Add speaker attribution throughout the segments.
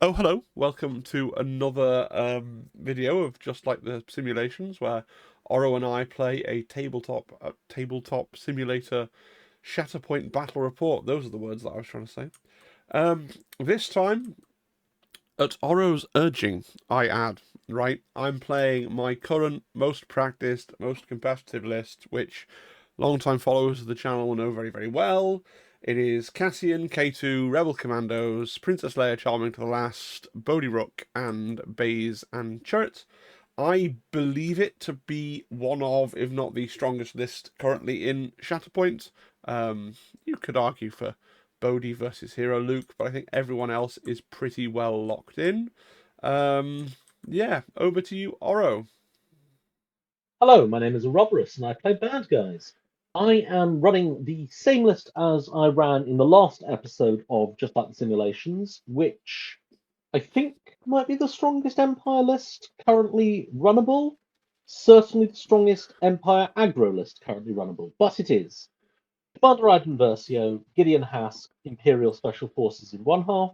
Speaker 1: Oh, hello. Welcome to another video of Just Like the Simulations, where Ouro and I play a tabletop simulator Shatterpoint battle report. Those are the words that I was trying to say. This time, at Ouro's urging, I add, right? I'm playing my current, most practiced, most competitive list, which long-time followers of the channel will know very, very well. It is Cassian, K2, Rebel Commandos, Princess Leia Charming to the Last, Bodhi Rook, and Baze and Chirrut. I believe it to be one of, if not the strongest list currently in Shatterpoint. You could argue for Bodhi versus Hero Luke, but I think everyone else is pretty well locked in. Um, yeah, over to you, Ouro.
Speaker 2: Hello, my name is Roberus and I play bad guys. I am running the same list as I ran in the last episode of Just Like the Simulations, which I think might be the strongest Empire list currently runnable. Certainly the strongest Empire aggro list currently runnable, but it is Vader Iden Versio, Gideon Hask, Imperial Special Forces in one half,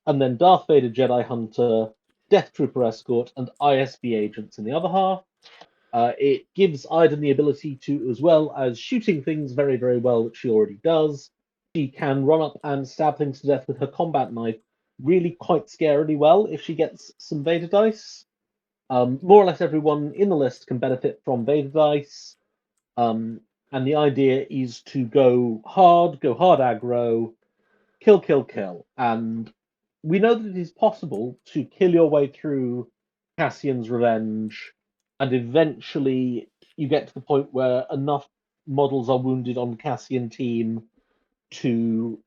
Speaker 2: and then Darth Vader Jedi Hunter, Death Trooper Escort, and ISB agents in the other half. It gives Iden the ability to, as well as shooting things very, very well, which she already does, she can run up and stab things to death with her combat knife really quite scarily well if she gets some Vader dice. More or less everyone in the list can benefit from Vader dice. Um, and the idea is to go hard aggro, kill, kill, kill. And we know that it is possible to kill your way through Cassian's revenge, and eventually you get to the point where enough models are wounded on the Cassian team to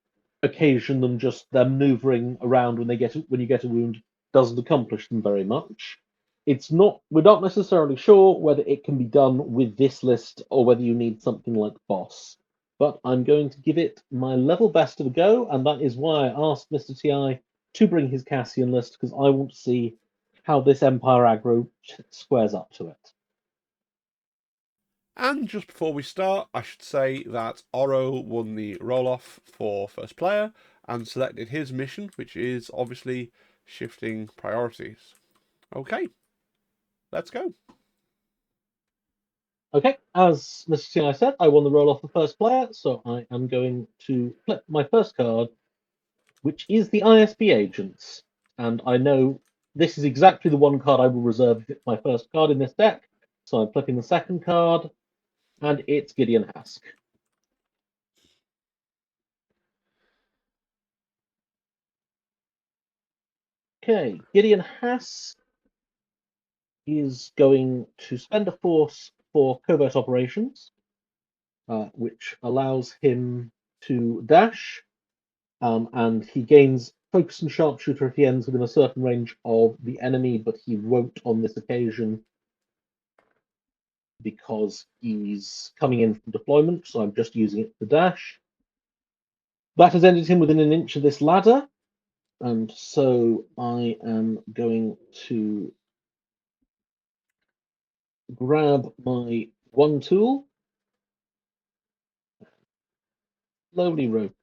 Speaker 2: occasion them maneuvering around when you get a wound doesn't accomplish them very much. It's not We're not necessarily sure whether it can be done with this list or whether you need something like boss. But I'm going to give it my level best of a go, and that is why I asked Mr. TI to bring his Cassian list, because I want to see how this Empire aggro squares up to it.
Speaker 1: And just before we start, I should say that Oro won the roll off for first player and selected his mission, which is obviously shifting priorities. Okay, let's go.
Speaker 2: Okay, as Mr. TI said, I won the roll off the first player, so I am going to flip my first card, which is the ISB agents. And I know this is exactly the one card I will reserve if it's my first card in this deck. So I'm flipping the second card, and it's Gideon Hask. Okay, Gideon Hask is going to spend a force for covert operations, which allows him to dash, and he gains focus and sharpshooter if he ends within a certain range of the enemy, but he won't on this occasion because he's coming in from deployment, so I'm just using it for dash. That has ended him within an inch of this ladder, and so I am going to grab my one tool, slowly rope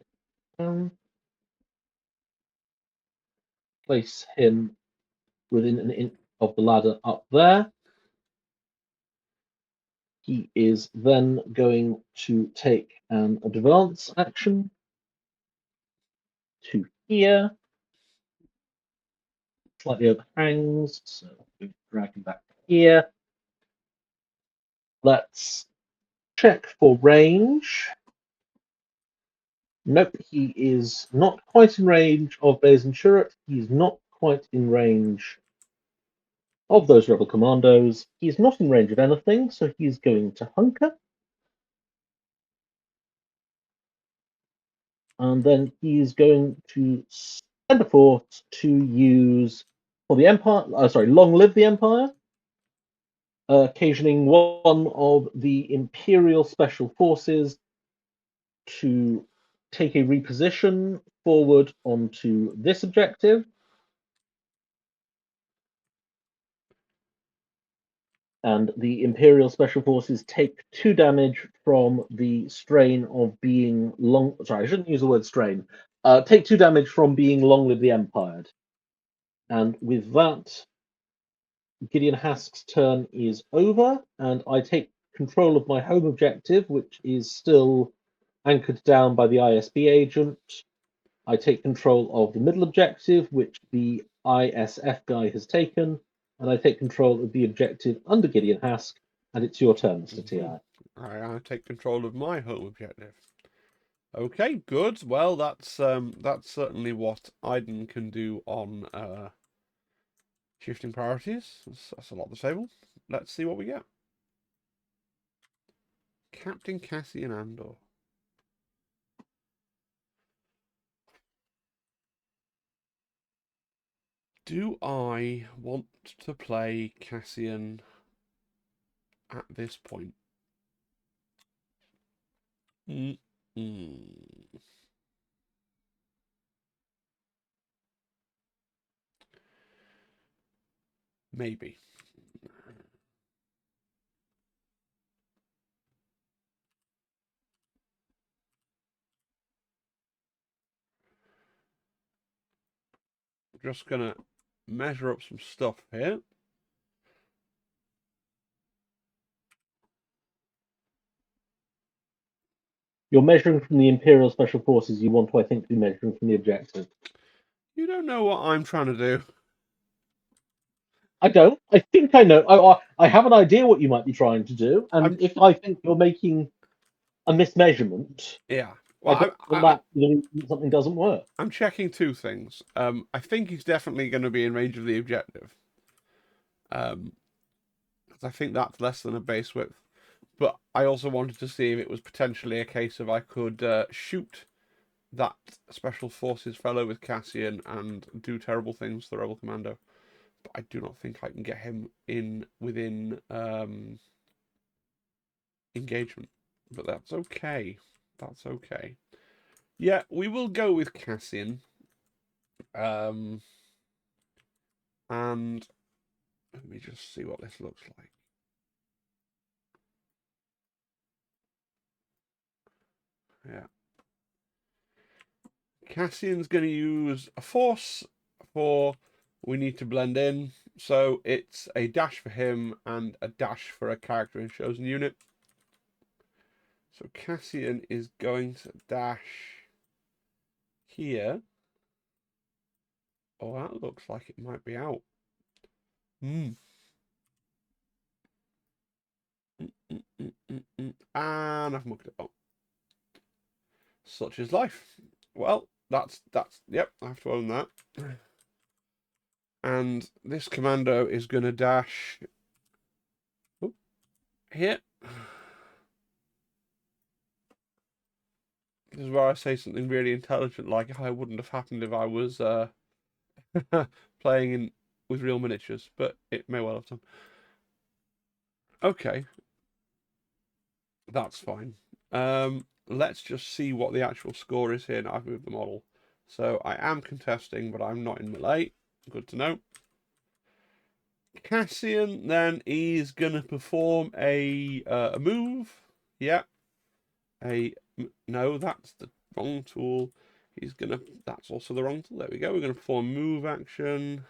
Speaker 2: down, place him within an inch of the ladder up there. He is then going to take an advance action to here, slightly overhangs, so we drag him back here. Let's check for range. Nope, he is not quite in range of Baze and Chirrut. He's not quite in range of those rebel commandos. He's not in range of anything, so he's going to hunker. And then he's going to spend a force to use for the Empire. Long live the Empire, occasioning one of the Imperial Special Forces to take a reposition forward onto this objective. And the Imperial Special Forces take 2 damage from the strain of being long. Sorry, I shouldn't use the word strain. Take 2 damage from being long live the Empire. And with that, Gideon Hask's turn is over, and I take control of my home objective, which is still anchored down by the ISB agent. I take control of the middle objective, which the ISF guy has taken, and I take control of the objective under Gideon Hask, and it's your turn, Mr. TI.
Speaker 1: I take control of my home objective. Okay, good. Well, that's certainly what Iden can do on shifting priorities. That's a lot to table. Let's see what we get. Captain Cassian Andor. Do I want to play Cassian at this point? Maybe. Just gonna measure up some stuff here.
Speaker 2: You're measuring from the Imperial Special Forces. You want to, I think, be measuring from the objective.
Speaker 1: You don't know what I'm trying to do.
Speaker 2: I don't. I think I know. I have an idea what you might be trying to do, and if I think you're making a mismeasurement,
Speaker 1: Yeah.
Speaker 2: I
Speaker 1: Well,
Speaker 2: don't want that something doesn't work.
Speaker 1: I'm checking two things. I think he's definitely going to be in range of the objective. I think that's less than a base width. But I also wanted to see if it was potentially a case of I could shoot that Special Forces fellow with Cassian and do terrible things to the Rebel Commando. But I do not think I can get him in within engagement. But that's okay. That's okay. Yeah, we will go with Cassian. And let me just see what this looks like. Yeah. Cassian's going to use a force for we need to blend in. So it's a dash for him and a dash for a character in chosen unit. So Cassian is going to dash here. Oh, that looks like it might be out. And I've mucked it up. Such is life. Well, that's yep, I have to own that. And this commando is going to dash here. This is where I say something really intelligent, like I wouldn't have happened if I was playing with real miniatures, but it may well have done. Okay, that's fine. Let's just see what the actual score is here. Now I've moved the model, so I am contesting, but I'm not in melee. Good to know. Cassian then is gonna perform a move. Yeah, no, that's the wrong tool. He's gonna. That's also the wrong tool. There we go. We're gonna perform a move action.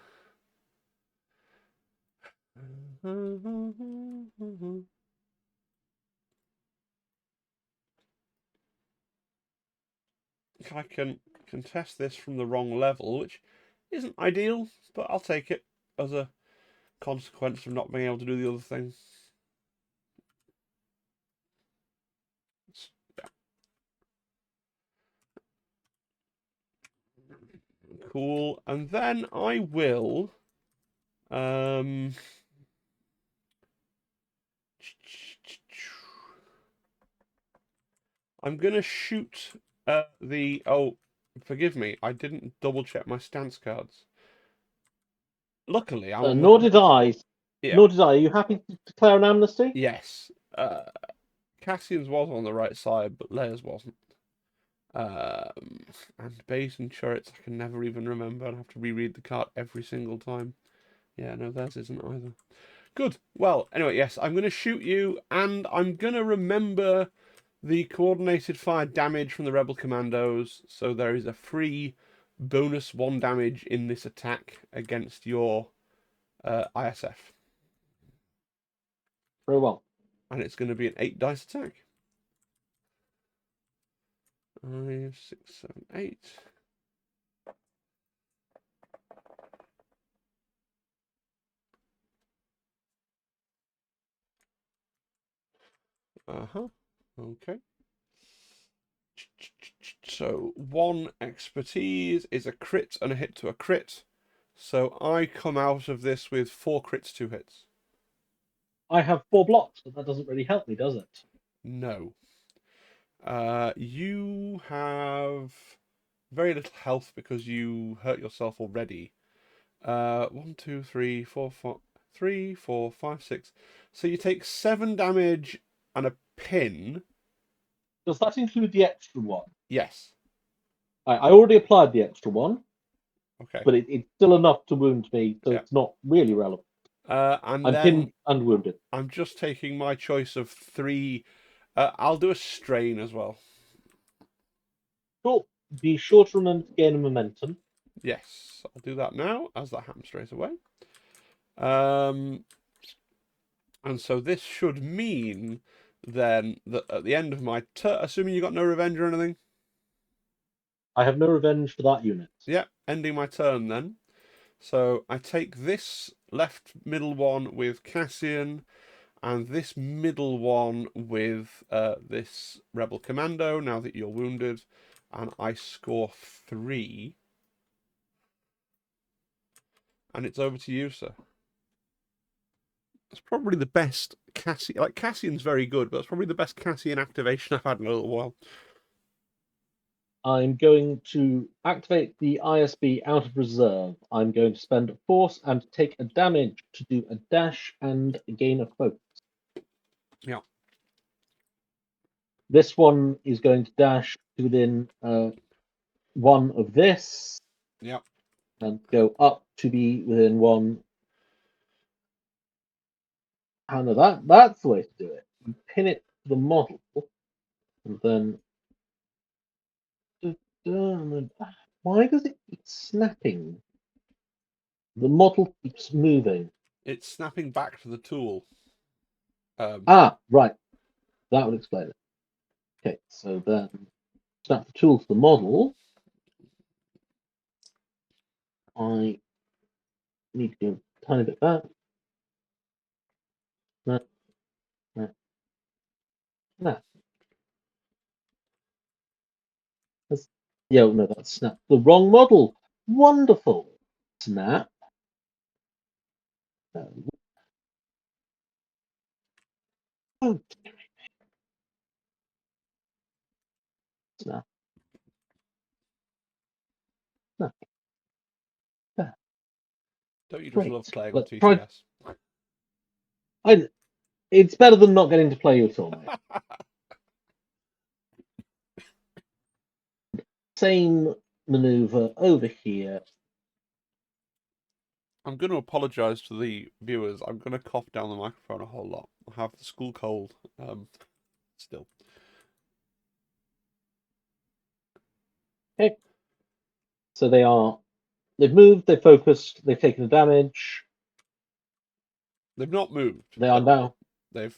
Speaker 1: I can contest this from the wrong level, which isn't ideal, but I'll take it as a consequence of not being able to do the other thing. Yeah. Cool. And then I will I'm gonna shoot the forgive me, I didn't double check my stance cards. Luckily, I'm on
Speaker 2: Nor did I.
Speaker 1: Yeah.
Speaker 2: Nor did I. Are you happy to declare an amnesty?
Speaker 1: Yes. Cassian's was on the right side, but Leia's wasn't. And base and turrets, I can never even remember. I have to reread the card every single time. Yeah, no, theirs isn't either. Good. Well, anyway, yes, I'm going to shoot you, and I'm going to remember the coordinated fire damage from the Rebel Commandos, so there is a free bonus 1 damage in this attack against your ISF.
Speaker 2: Very well.
Speaker 1: And it's going to be an 8 dice attack. 5, 6, 7, 8. Okay. So 1 expertise is a crit and a hit to a crit. So I come out of this with 4 crits, 2 hits.
Speaker 2: I have 4 blocks, but that doesn't really help me, does it?
Speaker 1: No. You have very little health because you hurt yourself already. 1, 2, 3, 4, 4, 3, 4, 5, 6. So you take 7 damage and a pin.
Speaker 2: Does that include the extra one?
Speaker 1: Yes.
Speaker 2: I already applied the extra one,
Speaker 1: Okay.
Speaker 2: but it's still enough to wound me, so
Speaker 1: Yeah.
Speaker 2: it's not really relevant.
Speaker 1: And
Speaker 2: I'm
Speaker 1: then
Speaker 2: pinned and wounded.
Speaker 1: I'm just taking my choice of 3. I'll do a strain as well.
Speaker 2: Cool. Be sure to remember to gain a momentum.
Speaker 1: Yes, I'll do that now, as that happens straight away. And so this should mean then that at the end of my turn, assuming you got no revenge or anything.
Speaker 2: I have no revenge for that unit.
Speaker 1: Yeah, ending my turn then. So I take this left middle one with Cassian, and this middle one with this Rebel Commando, now that you're wounded, and I score 3. And it's over to you, sir. It's probably the best Cassian. Like, Cassian's very good, but it's probably the best Cassian activation I've had in a little while.
Speaker 2: I'm going to activate the ISB out of reserve. I'm going to spend a force and take a damage to do a dash and gain a focus.
Speaker 1: Yeah.
Speaker 2: This one is going to dash to within 1 of this.
Speaker 1: Yeah.
Speaker 2: And go up to be within 1. And that's the way to do it. You pin it to the model, and then why does it keep snapping? The model keeps moving.
Speaker 1: It's snapping back to the tool.
Speaker 2: Right. That would explain it. Okay, so then snap the tool to the model. I need to do a tiny bit back. No. Yeah, no, that's snap. The wrong model. Wonderful. Snap. Oh, snap. Snap. There.
Speaker 1: Don't you just
Speaker 2: Great.
Speaker 1: love playing on
Speaker 2: Let's try.
Speaker 1: TTS?
Speaker 2: It's better than not getting to play you at all, mate. Same maneuver over here.
Speaker 1: I'm going to apologise to the viewers. I'm going to cough down the microphone a whole lot. I have the school cold still.
Speaker 2: Okay. So they've moved, they've focused, they've taken the damage.
Speaker 1: They've not moved.
Speaker 2: They are now.
Speaker 1: They've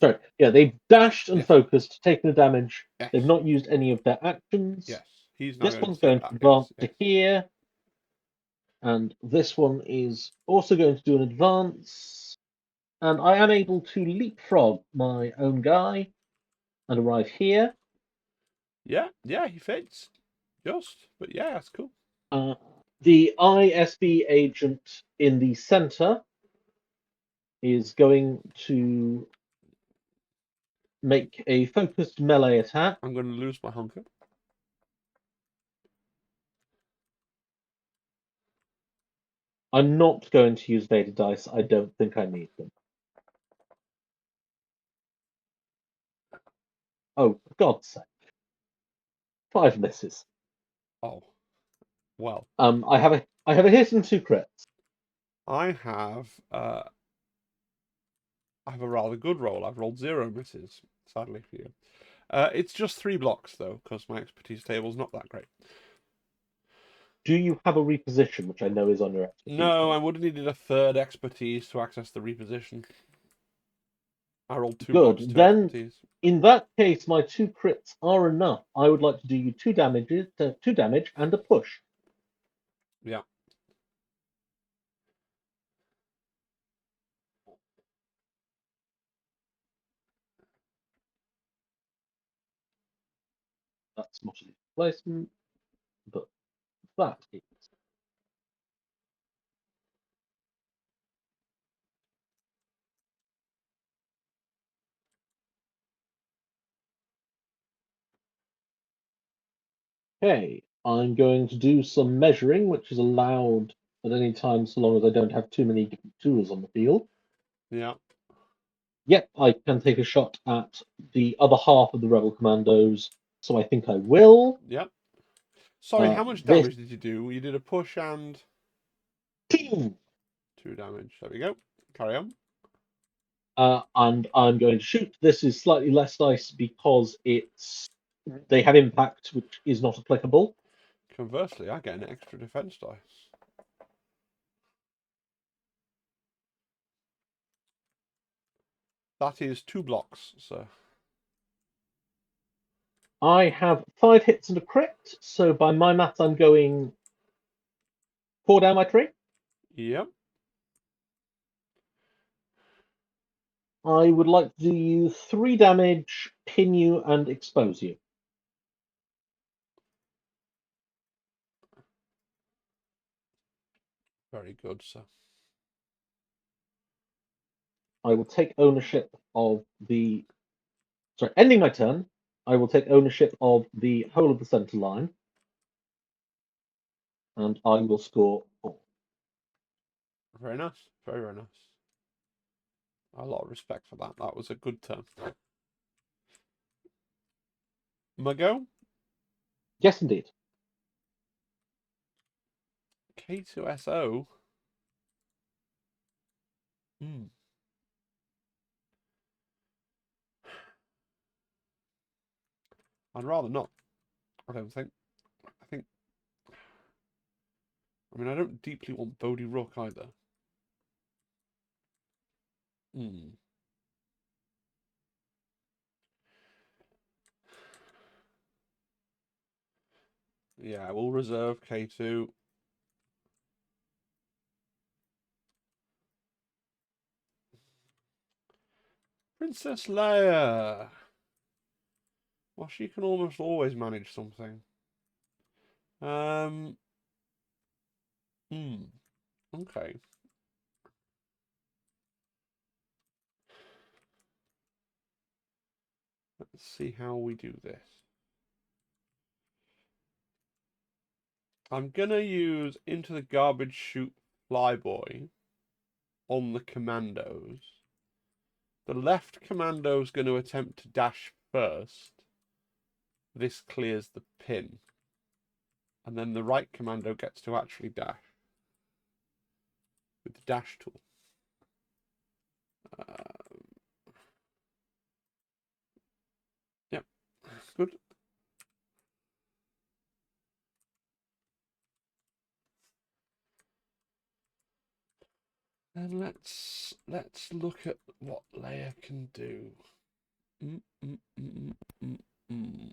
Speaker 2: dashed and
Speaker 1: yes.
Speaker 2: focused, taken the damage.
Speaker 1: Yes.
Speaker 2: They've not used any of their actions.
Speaker 1: Yes. He's now
Speaker 2: This one's
Speaker 1: to
Speaker 2: going to advance to here. And this one is also going to do an advance. And I am able to leapfrog my own guy and arrive here.
Speaker 1: Yeah, he fits. Just, but yeah, that's cool.
Speaker 2: The ISB agent in the center is going to make a focused melee attack.
Speaker 1: I'm going to lose my hunker.
Speaker 2: I'm not going to use Vader dice. I don't think I need them. Oh, for God's sake. 5 misses.
Speaker 1: Oh. Well.
Speaker 2: I have a hit and 2 crits.
Speaker 1: I have a rather good roll. I've rolled 0 misses, sadly for you. It's just 3 blocks though, because my expertise table is not that great.
Speaker 2: Do you have a reposition, which I know is on your expertise
Speaker 1: No, I
Speaker 2: page?
Speaker 1: would have needed a third expertise to access the reposition. I rolled 2 blocks,
Speaker 2: Good.
Speaker 1: 2
Speaker 2: Then,
Speaker 1: expertise.
Speaker 2: in that case, my 2 crits are enough. I would like to do you 2 damage and a push.
Speaker 1: Yeah.
Speaker 2: That's not a displacement, but that is. Okay, I'm going to do some measuring, which is allowed at any time so long as I don't have too many different tools on the field.
Speaker 1: Yeah.
Speaker 2: Yep, I can take a shot at the other half of the Rebel Commandos, so I think I will.
Speaker 1: Yeah. Sorry, how much
Speaker 2: This
Speaker 1: damage did you do? You did a push and
Speaker 2: 2,
Speaker 1: 2 damage. There we go. Carry on.
Speaker 2: and I'm going to shoot. This is slightly less dice because they have impact, which is not applicable.
Speaker 1: Conversely, I get an extra defense dice. That is 2 blocks, so.
Speaker 2: I have 5 hits and a crit, so by my math, I'm going 4 down my tree.
Speaker 1: Yep.
Speaker 2: I would like to do you 3 damage, pin you, and expose you.
Speaker 1: Very good, sir.
Speaker 2: I will take ownership of the. Sorry, ending my turn, I will take ownership of the whole of the center line, and I will score 4.
Speaker 1: Very nice. Very, very nice. A lot of respect for that. That was a good turn. My go?
Speaker 2: Yes, indeed.
Speaker 1: K2SO. Hmm. I'd rather not. I don't think. I think. I mean, I don't deeply want Bodhi Rook either. Hmm. Yeah, we'll reserve K2. Princess Leia. Well, she can almost always manage something. Um. Hmm. Okay. Let's see how we do this. I'm gonna use Into the Garbage Chute Flyboy on the commandos. The left commando is going to attempt to dash first. This clears the pin. And then the right commando gets to actually dash with the dash tool. Yep, good. And let's look at what Leia can do. Mm, mm, mm, mm, mm.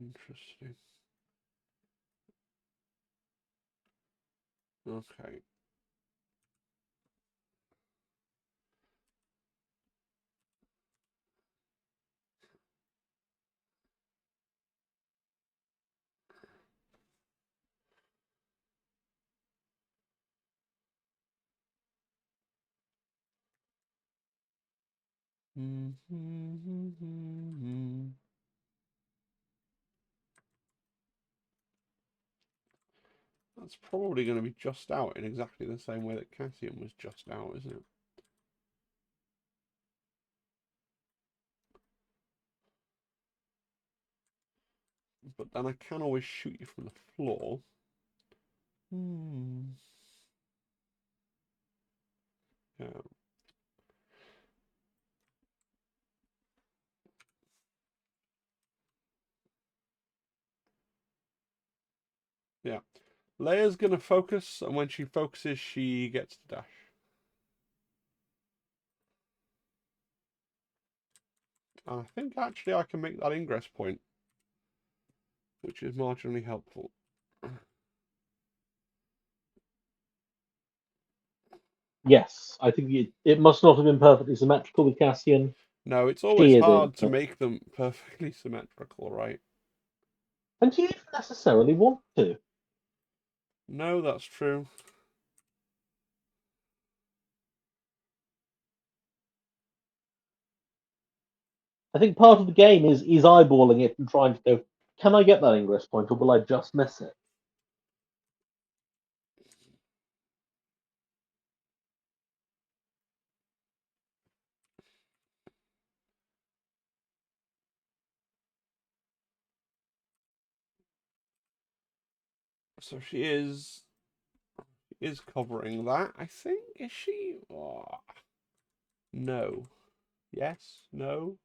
Speaker 1: Interesting. Okay. That's probably going to be just out in exactly the same way that Cassian was just out, isn't it? But then I can always shoot you from the floor. Yeah. Yeah. Leia's gonna focus, and when she focuses, she gets to dash. And I think actually I can make that ingress point, which is marginally helpful.
Speaker 2: Yes, I think it must not have been perfectly symmetrical with Cassian.
Speaker 1: No, it's
Speaker 2: She
Speaker 1: always
Speaker 2: is in,
Speaker 1: hard to make them perfectly symmetrical, right?
Speaker 2: and do you even necessarily want to?
Speaker 1: No, that's true.
Speaker 2: I think part of the game is eyeballing it and trying to go, can I get that ingress point, or will I just miss it?
Speaker 1: So she is covering that, I think. Is she? Oh, no. Yes? No?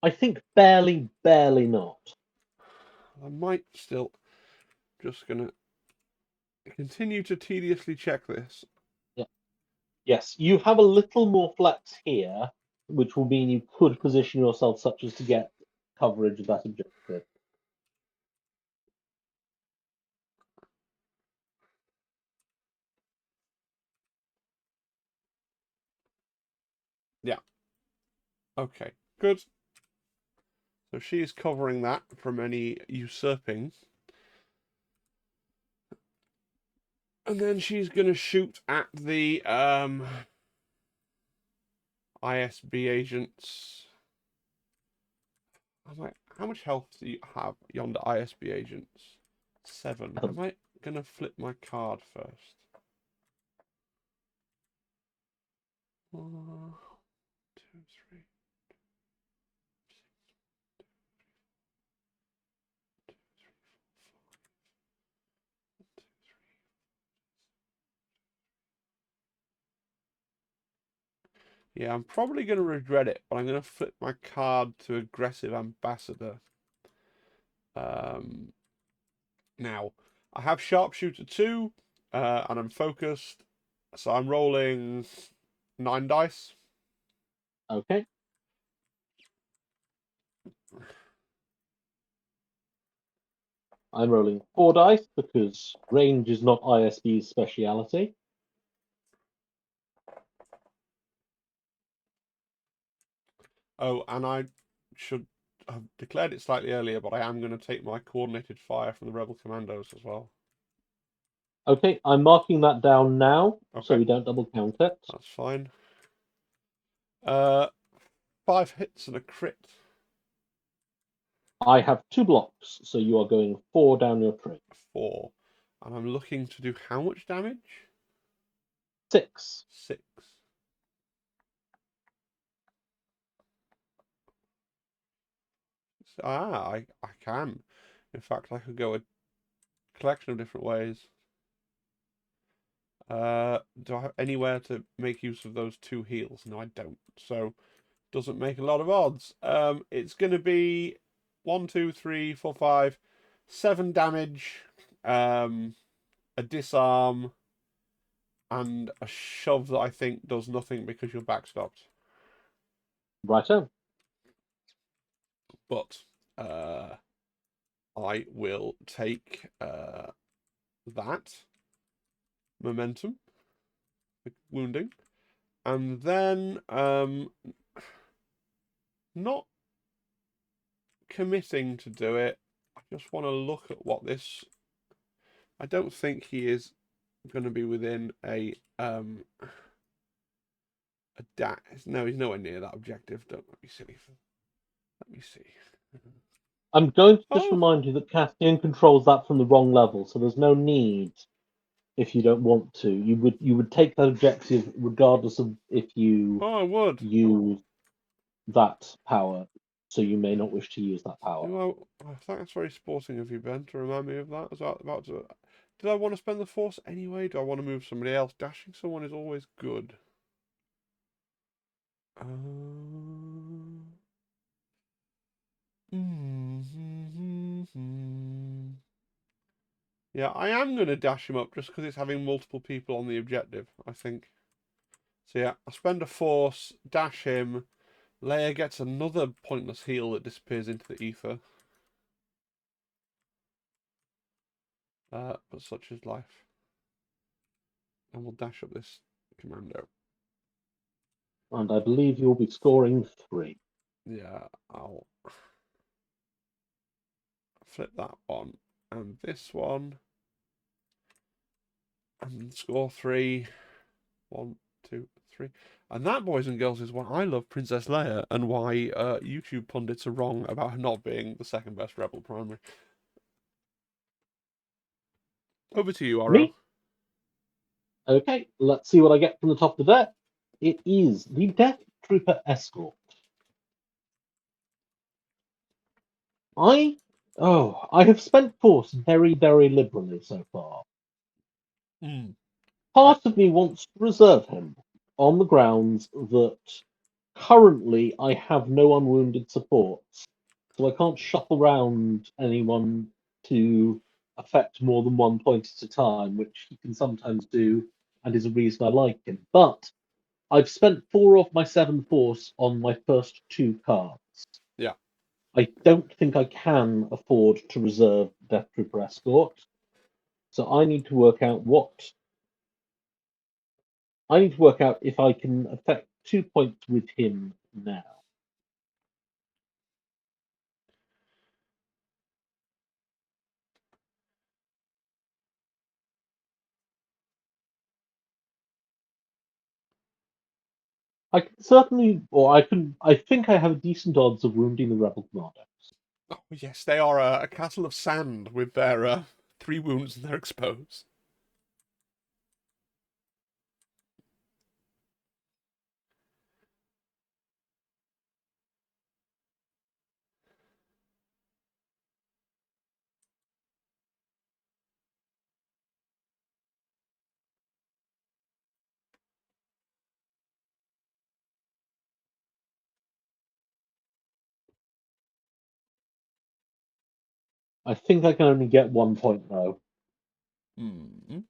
Speaker 2: I think barely not.
Speaker 1: I might still just gonna continue to tediously check this.
Speaker 2: Yeah. Yes, you have a little more flex here, which will mean you could position yourself such as to get coverage of that objective.
Speaker 1: Yeah. Okay. Good. So she's covering that from any usurping. And then she's gonna shoot at the ISB agents. How much health do you have yonder ISB agents? 7. Am I gonna flip my card first? 1, 2, 3. Yeah, I'm probably going to regret it, but I'm going to flip my card to Aggressive Ambassador. Now, I have Sharpshooter 2, and I'm focused, so I'm rolling 9 dice.
Speaker 2: Okay. I'm rolling 4 dice because range is not ISB's speciality.
Speaker 1: Oh, and I should have declared it slightly earlier, but I am going to take my coordinated fire from the Rebel Commandos as well.
Speaker 2: Okay, I'm marking that down now, so
Speaker 1: Okay.
Speaker 2: we don't double count it.
Speaker 1: That's fine. 5 hits and a crit.
Speaker 2: I have 2 blocks, so you are going 4 down your tree.
Speaker 1: 4. And I'm looking to do how much damage?
Speaker 2: 6.
Speaker 1: 6. I can. In fact, I could go a collection of different ways. Do I have anywhere to make use of those 2 heals? No, I don't. So, doesn't make a lot of odds. It's going to be 1, 2, 3, 4, 5, 7 damage, a disarm, and a shove that I think does nothing because you're backstopped.
Speaker 2: Righto.
Speaker 1: But I will take that momentum, wounding, and then not committing to do it. I just want to look at what this. I don't think he is going to be within a dash. No, he's nowhere near that objective. Don't be silly. Let me see.
Speaker 2: I'm going to just
Speaker 1: Oh,
Speaker 2: remind you that Cassian controls that from the wrong level, so there's no need if you don't want to. You would take that objective regardless of if you
Speaker 1: I would.
Speaker 2: use that power. so you may not wish to use that power.
Speaker 1: I think that's very sporting of you, Ben, to remind me of that. I was about to. Did I want to spend the force anyway? Do I want to move somebody else? Dashing someone is always good. Yeah, I am going to dash him up just because it's having multiple people on the objective, I think. So yeah, I spend a force, dash him. Leia gets another pointless heal that disappears into the ether. But such is life. And we'll dash up this commando.
Speaker 2: And I believe you'll be scoring 3.
Speaker 1: Yeah, I'll flip that one and this one. And score 3. 1, 2, 3. And that, boys and girls, is why I love Princess Leia and why YouTube pundits are wrong about her not being the second best Rebel primary. Over to you, Ouro.
Speaker 2: Me? Okay, let's see what I get from the top of the deck. It is the Death Trooper Escort. I have spent force very, very liberally so far. Part of me wants to reserve him on the grounds that currently I have no unwounded supports, so I can't shuffle around anyone to affect more than one point at a time, which he can sometimes do, and is a reason I like him. But I've spent 4 of my 7 force on my first 2 cards.
Speaker 1: Yeah.
Speaker 2: I don't think I can afford to reserve Death Trooper Escort, so I need to work out if I can affect 2 points with him now. I can certainly, or I can. I think I have decent odds of wounding the rebel commandos.
Speaker 1: Oh, yes, they are a castle of sand with their 3 wounds and they're exposed.
Speaker 2: I think I can only get 1 point though.
Speaker 1: Well,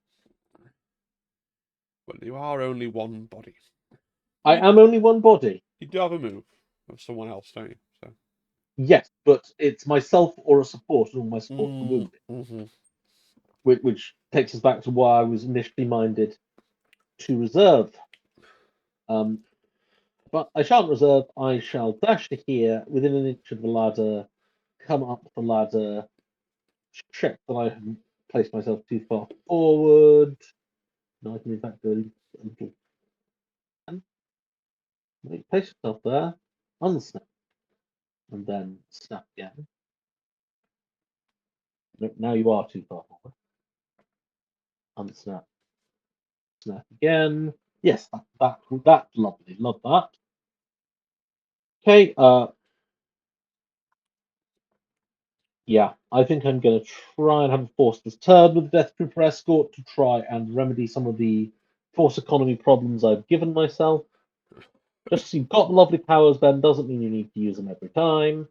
Speaker 1: you are only one body.
Speaker 2: I am only one body.
Speaker 1: You do have a move of someone else, don't you? So.
Speaker 2: Yes, but it's myself or a support, and all my supports are wounded. Which takes us back to why I was initially minded to reserve. But I shan't reserve. I shall dash to here within an inch of the ladder, come up the ladder, check that I haven't placed myself too far forward. No, I can in fact go a little. Place yourself there, unsnap, and then snap again. Nope, now you are too far forward. Unsnap, snap again. Yes, that's lovely. Love that. Okay, yeah, I think I'm going to try and have a force this turn with the Death Trooper Escort to try and remedy some of the force economy problems I've given myself. Just because you've got the lovely powers, Ben, doesn't mean you need to use them every time.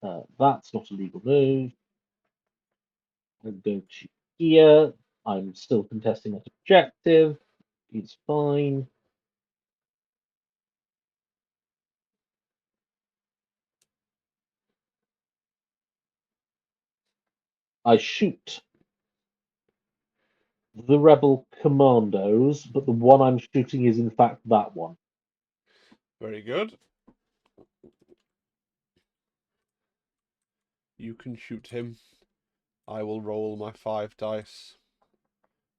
Speaker 2: That's not a legal move. I'm going to here. I'm still contesting that objective. It's fine. I shoot the rebel commandos, but the one I'm shooting is in fact that one.
Speaker 1: Very good. You can shoot him. I will roll my 5 dice.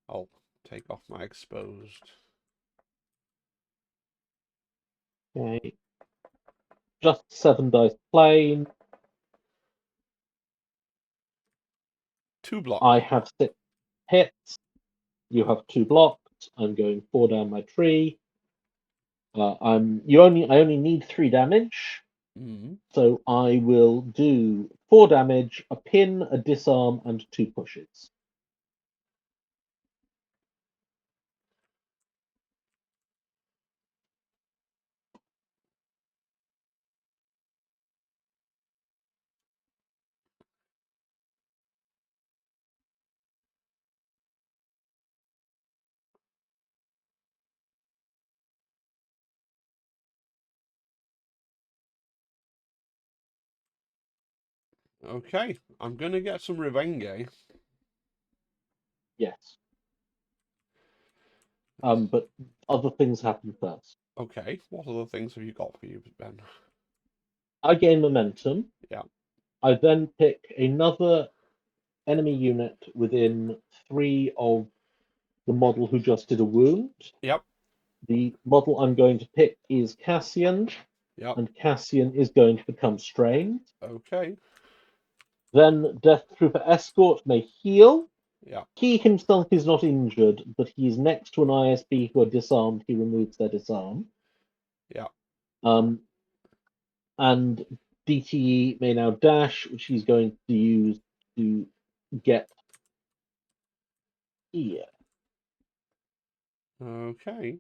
Speaker 1: I'll take off my exposed.
Speaker 2: Okay. Just 7 dice plain.
Speaker 1: 2 block.
Speaker 2: I have 6 hits. You have 2 blocks. I'm going 4 down my tree. I only need 3 damage.
Speaker 1: Mm.
Speaker 2: So I will do 4 damage, a pin, a disarm, and 2 pushes.
Speaker 1: Okay, I'm gonna get some revenge.
Speaker 2: Yes. But other things happen first.
Speaker 1: Okay, what other things have you got for you, Ben?
Speaker 2: I gain momentum.
Speaker 1: Yeah,
Speaker 2: I then pick another enemy unit within 3 of the model who just did a wound.
Speaker 1: yep,
Speaker 2: The model I'm going to pick is Cassian,
Speaker 1: yep.
Speaker 2: and Cassian is going to become strained.
Speaker 1: Okay,
Speaker 2: Then Death Trooper Escort may heal.
Speaker 1: yeah,
Speaker 2: He himself is not injured, but he's next to an ISB who are disarmed. He removes their disarm.
Speaker 1: yeah.
Speaker 2: Um, and DTE may now dash, which he's going to use to get here.
Speaker 1: Okay.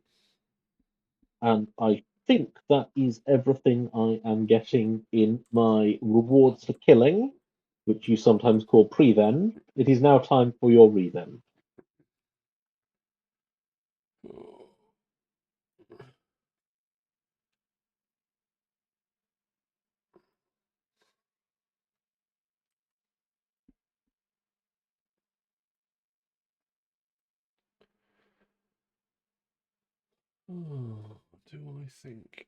Speaker 2: And I think that is everything I am getting in my rewards for killing, which you sometimes call prevend. It is now time for your revend.
Speaker 1: Oh, do I think?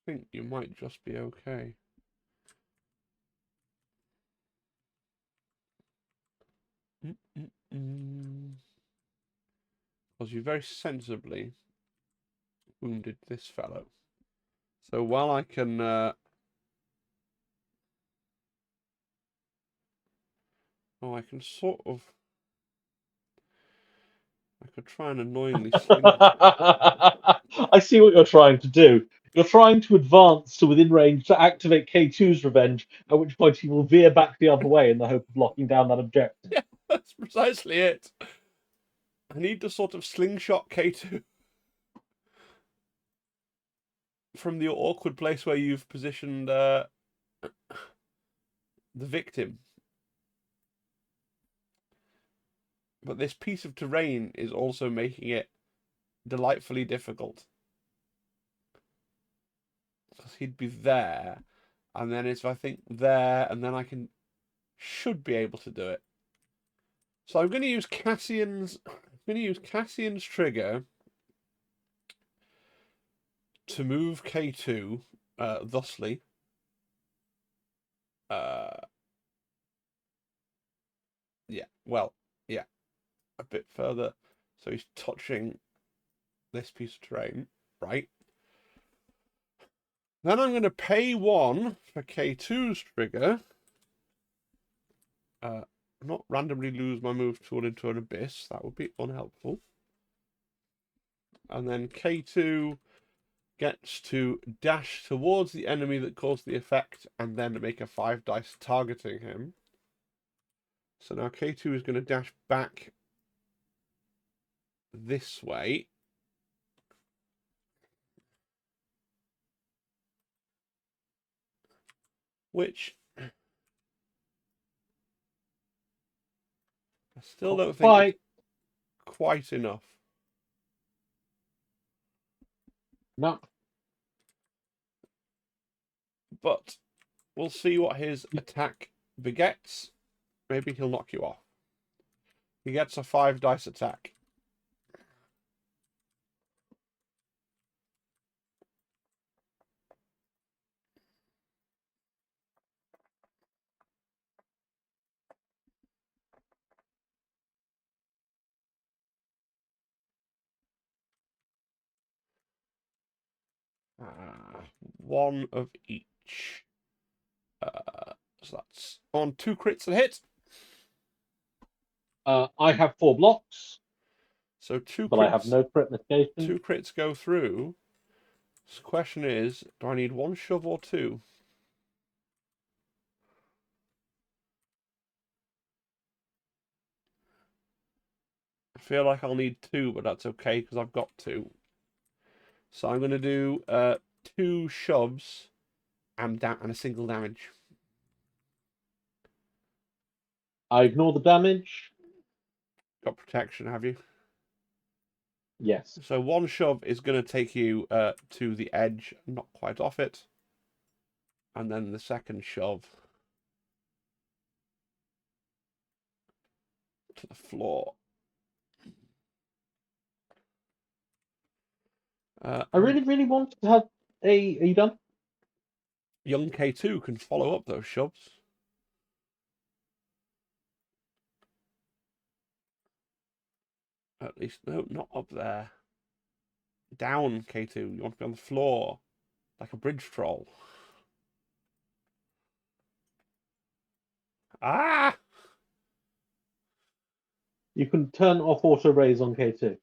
Speaker 1: Think you might just be okay. Because you very sensibly wounded this fellow. So while I can, I can sort of, I could try and annoyingly sling.
Speaker 2: I see what you're trying to do. You're trying to advance to within range to activate K2's revenge, at which point he will veer back the other way in the hope of locking down that objective.
Speaker 1: Yeah, that's precisely it. I need to sort of slingshot K2 from the awkward place where you've positioned the victim. But this piece of terrain is also making it delightfully difficult. Because he'd be there, and then if I think there, and then I should be able to do it. So I'm going to use Cassian's trigger to move K2, thusly. Uh, yeah, well, yeah, a bit further. So he's touching this piece of terrain, right? Then I'm going to pay 1 for K2's trigger. Not randomly lose my move tool into an abyss. That would be unhelpful. And then K2 gets to dash towards the enemy that caused the effect and then make a 5 dice targeting him. So now K2 is going to dash back this way. Which I still don't think is quite enough.
Speaker 2: No.
Speaker 1: But we'll see what his attack begets. Maybe he'll knock you off. He gets a 5 dice attack. One of each. So that's on 2 crits and hit.
Speaker 2: I have 4 blocks.
Speaker 1: So two
Speaker 2: but I have
Speaker 1: crits,
Speaker 2: no crit mitigation.
Speaker 1: two crits go through. So the question is, do I need one shove or two? I feel like I'll need two, but that's okay because I've got two. So I'm going to do two shoves and a single damage.
Speaker 2: I ignore the damage.
Speaker 1: Got protection, have you?
Speaker 2: Yes.
Speaker 1: So one shove is going to take you to the edge, not quite off it. And then the second shove to the floor.
Speaker 2: I really, really want to have a. Are you done?
Speaker 1: Young K2 can follow up those shoves. At least, no, not up there. Down, K2. You want to be on the floor, like a bridge troll. Ah!
Speaker 2: You can turn off auto raise on K2.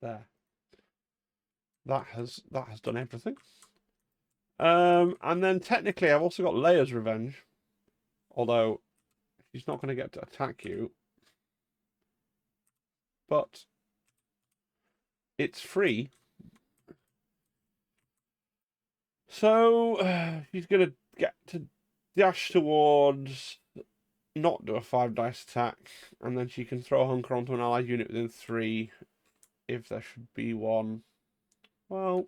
Speaker 1: There. That has done everything. And then technically I've also got Leia's Revenge. Although she's not going to get to attack you. But it's free. So she's going to get to dash towards, not do a 5 dice attack, and then she can throw a hunker onto an allied unit within 3 if there should be one. Well,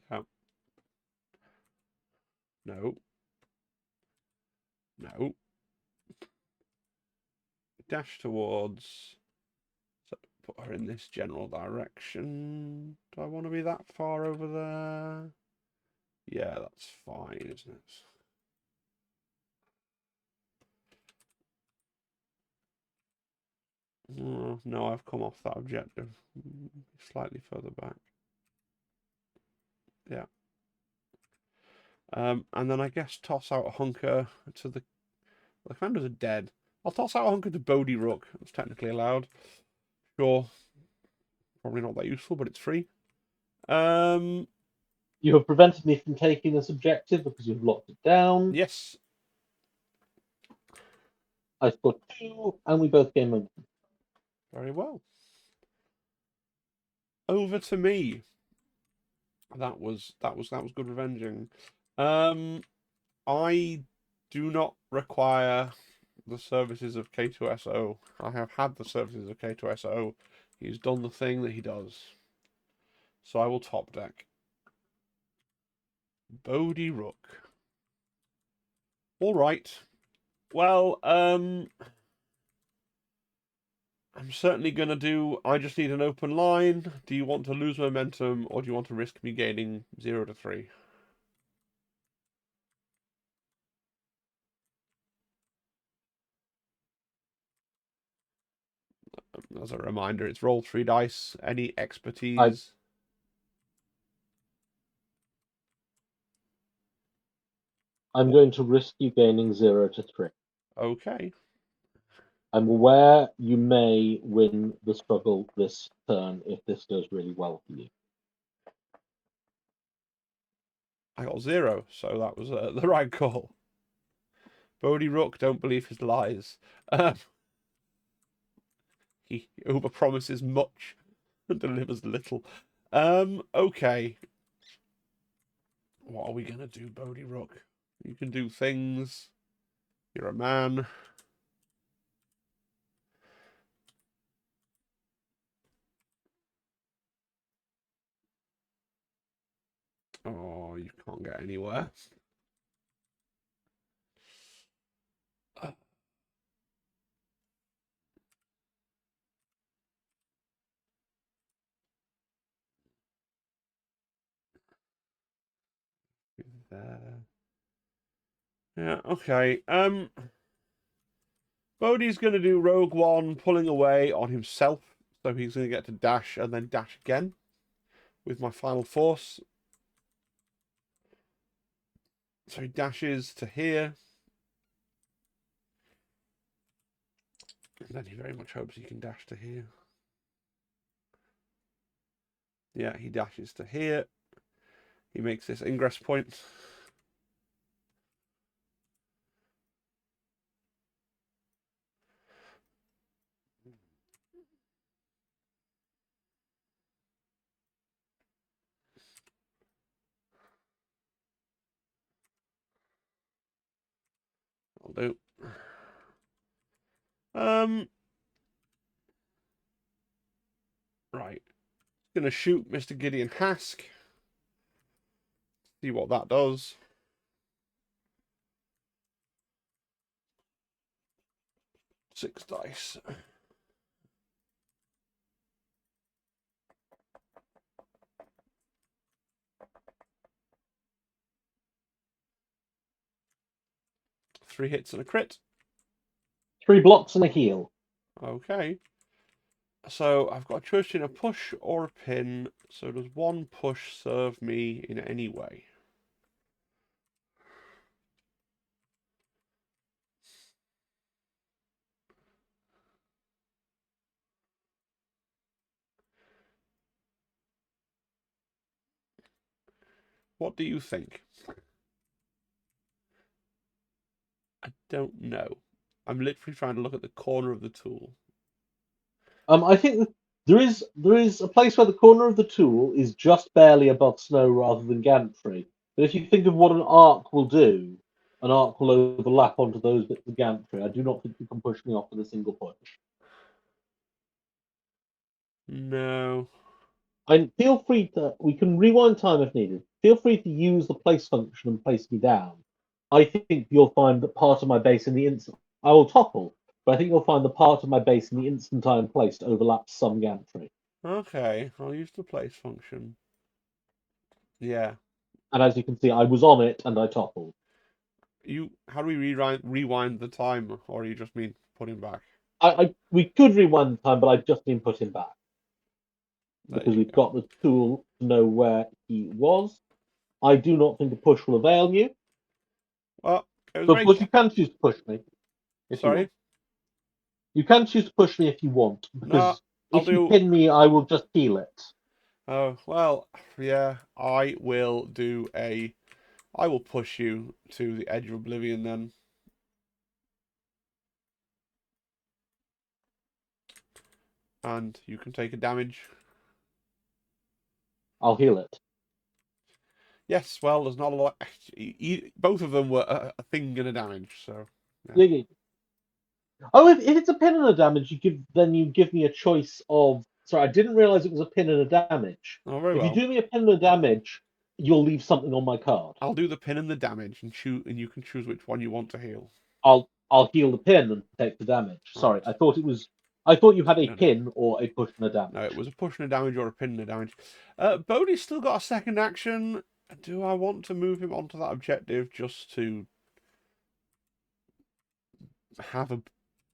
Speaker 1: no. No. No. Dash towards. So put her in this general direction. Do I want to be that far over there? Yeah, that's fine, isn't it? Oh, no, I've come off that objective. Slightly further back. Yeah. And then I guess toss out a hunker to the commanders are dead. I'll toss out a hunker to Bodhi Rook. It's technically allowed. Sure. Probably not that useful, but it's free.
Speaker 2: You have prevented me from taking this objective because you've locked it down.
Speaker 1: Yes.
Speaker 2: I scored 2, and we both gain momentum.
Speaker 1: Very well. Over to me. That was good revenging. I do not require the services of K2SO. I have had the services of K2SO. He's done the thing that he does. So I will top deck. Bodhi Rook. All right. Well, I'm certainly going to do. I just need an open line. Do you want to lose momentum, or do you want to risk me gaining 0 to 3? As a reminder, it's roll 3 dice. Any expertise?
Speaker 2: I'm going to risk you gaining 0 to 3.
Speaker 1: Okay.
Speaker 2: I'm aware you may win the struggle this turn if this goes really well for you.
Speaker 1: I got 0, so that was the right call. Bodhi Rook, don't believe his lies. He overpromises much and delivers little. Okay. What are we gonna do, Bodhi Rook? You can do things. You're a man. Oh, you can't get anywhere. There. Yeah, okay. Bodhi's gonna do Rogue One, pulling away on himself. So he's gonna get to dash and then dash again with my final force. So he dashes to here. And then he very much hopes he can dash to here. Yeah, he dashes to here. He makes this ingress point. I'll do. Right. Gonna shoot Mr. Gideon Hask. See what that does. Six dice. Three hits and a crit.
Speaker 2: 3 blocks and a heal.
Speaker 1: Okay. So I've got a choice between a push or a pin. So does one push serve me in any way? What do you think? I don't know. I'm literally trying to look at the corner of the tool.
Speaker 2: I think there is a place where the corner of the tool is just barely above snow rather than gantry. But if you think of what an arc will do, an arc will overlap onto those bits of gantry. I do not think you can push me off with a single push.
Speaker 1: No.
Speaker 2: And feel free to. We can rewind time if needed. Feel free to use the place function and place me down. I think you'll find that part of my base in the instant. I will topple, but I think you'll find the part of my base in the instant I am placed overlaps some gantry.
Speaker 1: Okay, I'll use the place function. Yeah.
Speaker 2: And as you can see, I was on it and I toppled.
Speaker 1: How do we rewind the time, or you just mean put him back?
Speaker 2: We could rewind the time, but I just didn't put him back
Speaker 1: There
Speaker 2: because
Speaker 1: you
Speaker 2: we've
Speaker 1: go.
Speaker 2: got the tool to know where he was. I do not think a push will avail you.
Speaker 1: Well, it was
Speaker 2: But of
Speaker 1: very.
Speaker 2: course, you can choose to push me if you
Speaker 1: Sorry.
Speaker 2: want. You can choose to push me if you want,
Speaker 1: No,
Speaker 2: because
Speaker 1: I'll
Speaker 2: if you
Speaker 1: do.
Speaker 2: pin me, I will just heal it.
Speaker 1: Oh well, yeah. I will do a. I will push you to the edge of oblivion then, and you can take a damage.
Speaker 2: I'll heal it.
Speaker 1: Yes, well, there's not a lot. Both of them were a thing and a damage, so yeah.
Speaker 2: Yeah, yeah. Oh, if it's a pin and a damage, you give me a choice of. Sorry, I didn't realize it was a pin and a damage.
Speaker 1: Oh, very
Speaker 2: If you
Speaker 1: well.
Speaker 2: do me a pin and a damage, you'll leave something on my card.
Speaker 1: I'll do the pin and the damage, and you can choose which one you want to heal.
Speaker 2: I'll heal the pin and take the damage. Sorry,
Speaker 1: Right.
Speaker 2: I thought you had a
Speaker 1: No, no.
Speaker 2: pin or a push and a
Speaker 1: No,
Speaker 2: damage.
Speaker 1: it was a push and a damage or a pin and a damage. Bodhi's still got a second action. Do I want to move him onto that objective just to have a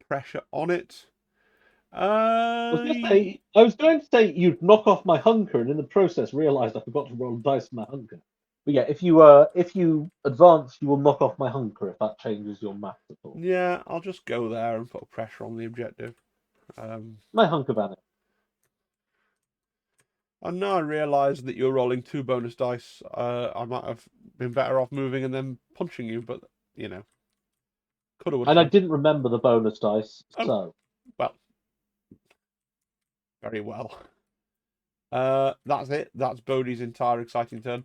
Speaker 1: pressure on it?
Speaker 2: I was going to say you'd knock off my hunker, and in the process realised I forgot to roll dice for my hunker. But yeah, if you advance, you will knock off my hunker if that changes your math at all.
Speaker 1: Yeah, I'll just go there and put pressure on the objective.
Speaker 2: My hunker vanished.
Speaker 1: And now I realise that you're rolling two bonus dice. I might have been better off moving and then punching you, but you know, coulda, woulda,
Speaker 2: And I
Speaker 1: shoulda.
Speaker 2: didn't remember the bonus dice,
Speaker 1: Oh,
Speaker 2: so
Speaker 1: well, very well. That's it. That's Bodhi's entire exciting turn.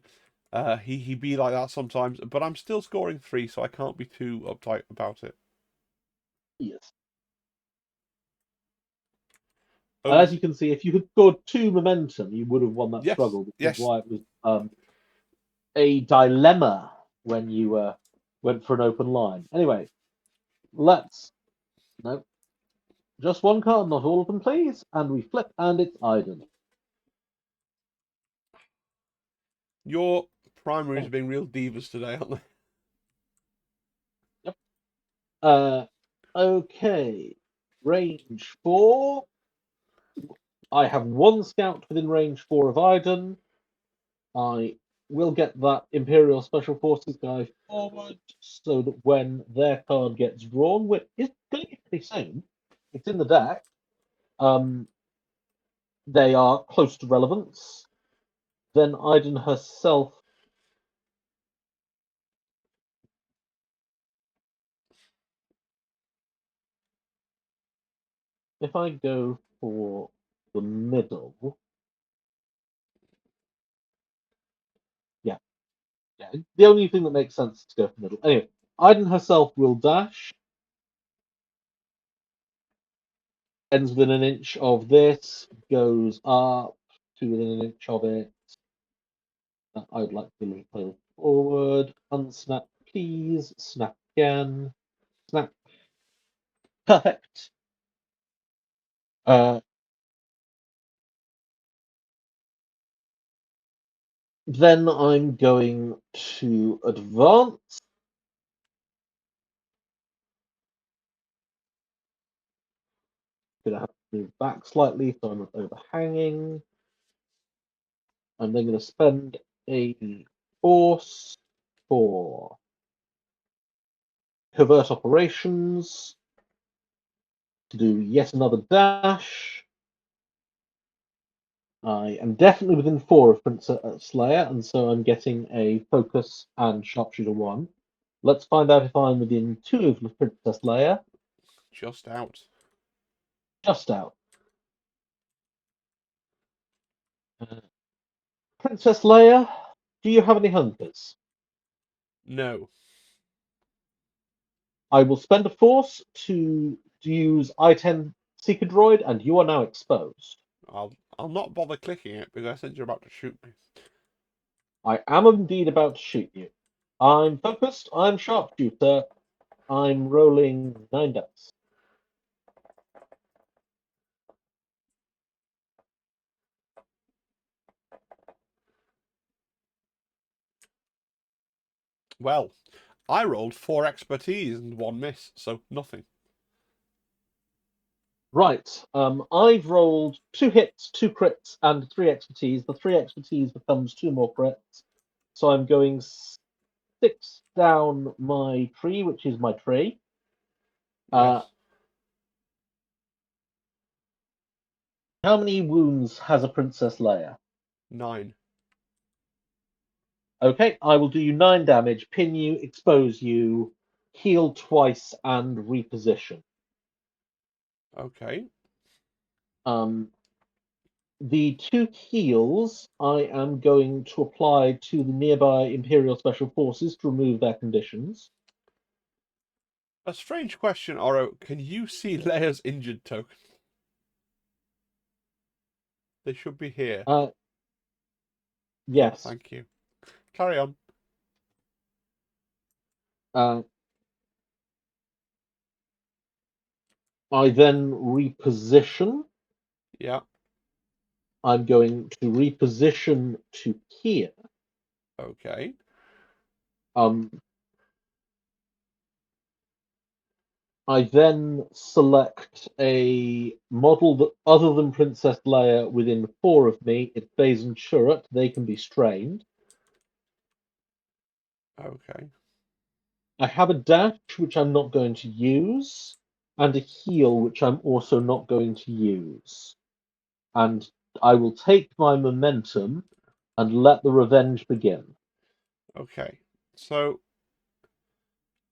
Speaker 1: He be like that sometimes, but I'm still scoring 3, so I can't be too uptight about it.
Speaker 2: yes. And
Speaker 1: Oh,
Speaker 2: as you can see, if you had scored 2 momentum, you would have won that
Speaker 1: yes,
Speaker 2: struggle, which is
Speaker 1: yes.
Speaker 2: why it was a dilemma when you went for an open line. Anyway, let's no, just one card, not all of them, please. And we flip, and it's Iden.
Speaker 1: Your primaries
Speaker 2: Oh,
Speaker 1: are being real divas today, aren't they?
Speaker 2: yep. Okay. Range 4. I have one scout within range 4 of Iden. I we'll get that Imperial Special Forces guy forward so that when their card gets drawn, which is going to be pretty soon, it's in the deck. They are close to relevance. Then Iden herself. If I go for the middle, yeah, yeah. The only thing that makes sense is to go for the middle. Anyway, Iden herself will dash, ends within an inch of this, goes up to within an inch of it. I would like to move forward, unsnap, please, snap again, snap. Perfect. Then I'm going to advance. Gonna have to move back slightly so I'm not overhanging. I'm then going to spend a force for covert operations to do yet another dash. I am definitely within 4 of Princess Leia, and so I'm getting a focus and sharpshooter 1. Let's find out if I'm within 2 of Princess Leia.
Speaker 1: Just out.
Speaker 2: Just out. Princess Leia, do you have any hunters?
Speaker 1: No.
Speaker 2: I will spend a force to use I-10 Seeker Droid, and you are now exposed.
Speaker 1: I'll not bother clicking it because I said you're about to shoot me.
Speaker 2: I am indeed about to shoot you. I'm focused, I'm sharpshooter, I'm rolling 9 dice.
Speaker 1: Well, I rolled 4 expertise and 1 miss, so nothing.
Speaker 2: Right, I've rolled 2 hits, 2 crits, and 3 expertise. The 3 expertise becomes 2 more crits. So I'm going 6 down my tree, which is my tree.
Speaker 1: Yes.
Speaker 2: How many wounds has a Princess Leia?
Speaker 1: 9.
Speaker 2: Okay, I will do you 9 damage, pin you, expose you, heal twice, and reposition.
Speaker 1: Okay.
Speaker 2: The 2 heals I am going to apply to the nearby Imperial Special Forces to remove their conditions.
Speaker 1: A strange question, Ouro. Can you see Leia's injured token? They should be here.
Speaker 2: Yes.
Speaker 1: Thank you. Carry on.
Speaker 2: Uh, I then reposition.
Speaker 1: Yeah.
Speaker 2: I'm going to reposition to here.
Speaker 1: Okay.
Speaker 2: Um, I then select a model that, other than Princess Leia, within 4 of me. It's Baze and Churret. They can be strained.
Speaker 1: Okay.
Speaker 2: I have a dash, which I'm not going to use, and a heal, which I'm also not going to use. And I will take my momentum and let the revenge begin.
Speaker 1: Okay. So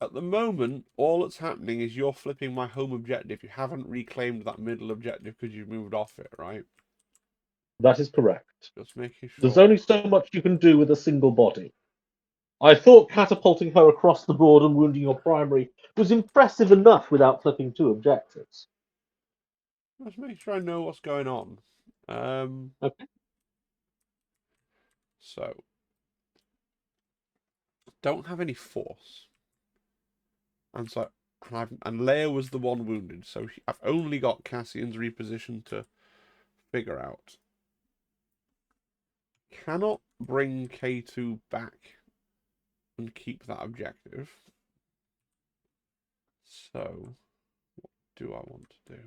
Speaker 1: at the moment, all that's happening is you're flipping my home objective. You haven't reclaimed that middle objective because you've moved off it, right?
Speaker 2: That is correct.
Speaker 1: Just making
Speaker 2: There's
Speaker 1: sure.
Speaker 2: only so much you can do with a single body. I thought catapulting her across the board and wounding your primary was impressive enough without flipping 2 objectives.
Speaker 1: Just making sure I know what's going on.
Speaker 2: Okay.
Speaker 1: So don't have any force, and so and Leia was the one wounded, so I've only got Cassian's reposition to figure out. Cannot bring K2 back and keep that objective. So what do I want to do?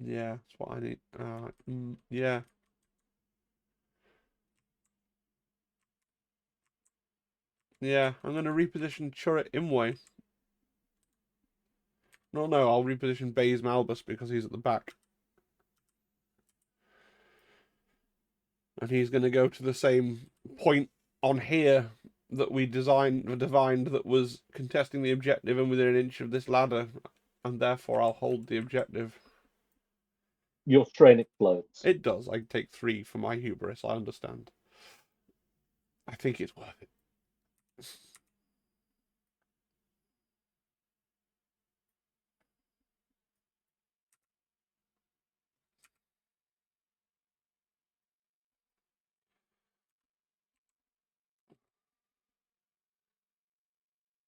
Speaker 1: Yeah, that's what I need. Yeah. Yeah, I'm going to reposition Churret Imwe. No, I'll reposition Baze Malbus because he's at the back. And he's going to go to the same point on here that we divined that was contesting the objective and within an inch of this ladder. And therefore I'll hold the objective.
Speaker 2: Your strain explodes.
Speaker 1: It does. I take 3 for my hubris, I understand. I think it's worth it.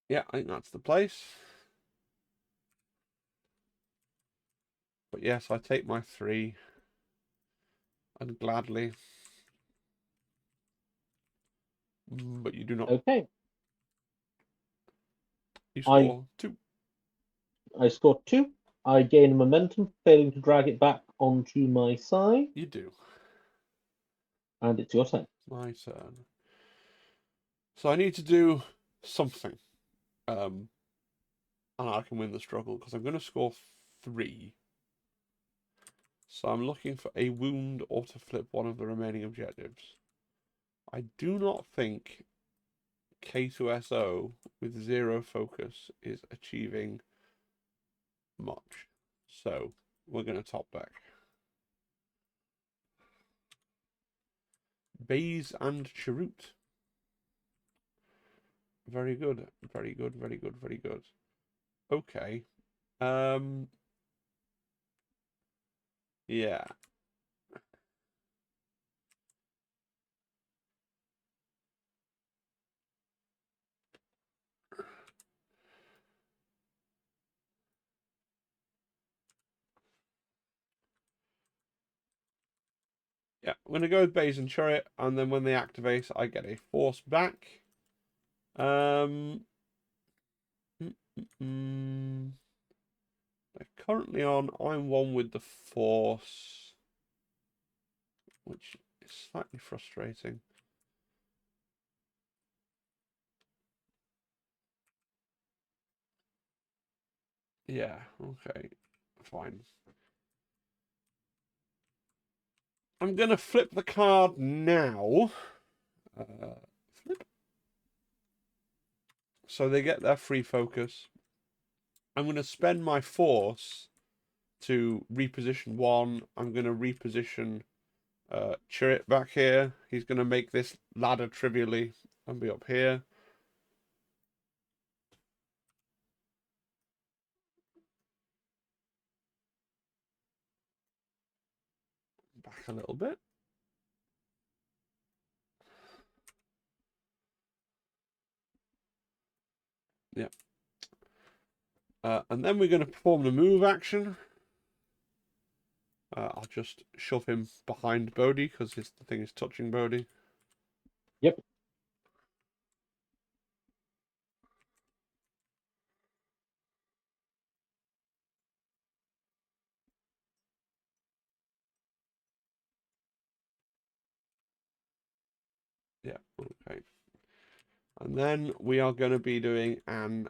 Speaker 1: Yeah, I think that's the place. But yes, I take my 3. And gladly. But you do not.
Speaker 2: Okay.
Speaker 1: You score 2.
Speaker 2: I scored 2. I gain momentum, failing to drag it back onto my side.
Speaker 1: You do.
Speaker 2: And it's your turn.
Speaker 1: My turn. So I need to do something. And I can win the struggle because I'm going to score 3. So I'm looking for a wound or to flip one of the remaining objectives. I do not think K2SO with 0 focus is achieving much. So we're going to top deck. Baze and Chirrut. Very good. Very good. Very good. Very good. Okay. Yeah. Yeah, I'm going to go with Baze and Chariot, and then when they activate, I get a force back. They're currently on. I'm 1 with the force, which is slightly frustrating. Yeah, okay, fine. I'm going to flip the card now. Flip. So they get their free focus. I'm going to spend my force to reposition 1. I'm going to reposition Chirrut back here. He's going to make this ladder trivially and be up here. Back a little bit. Yeah. And then we're going to perform the move action. I'll just shove him behind Bodhi because the thing is touching Bodhi.
Speaker 2: Yep.
Speaker 1: Yeah, okay. And then we are going to be doing an...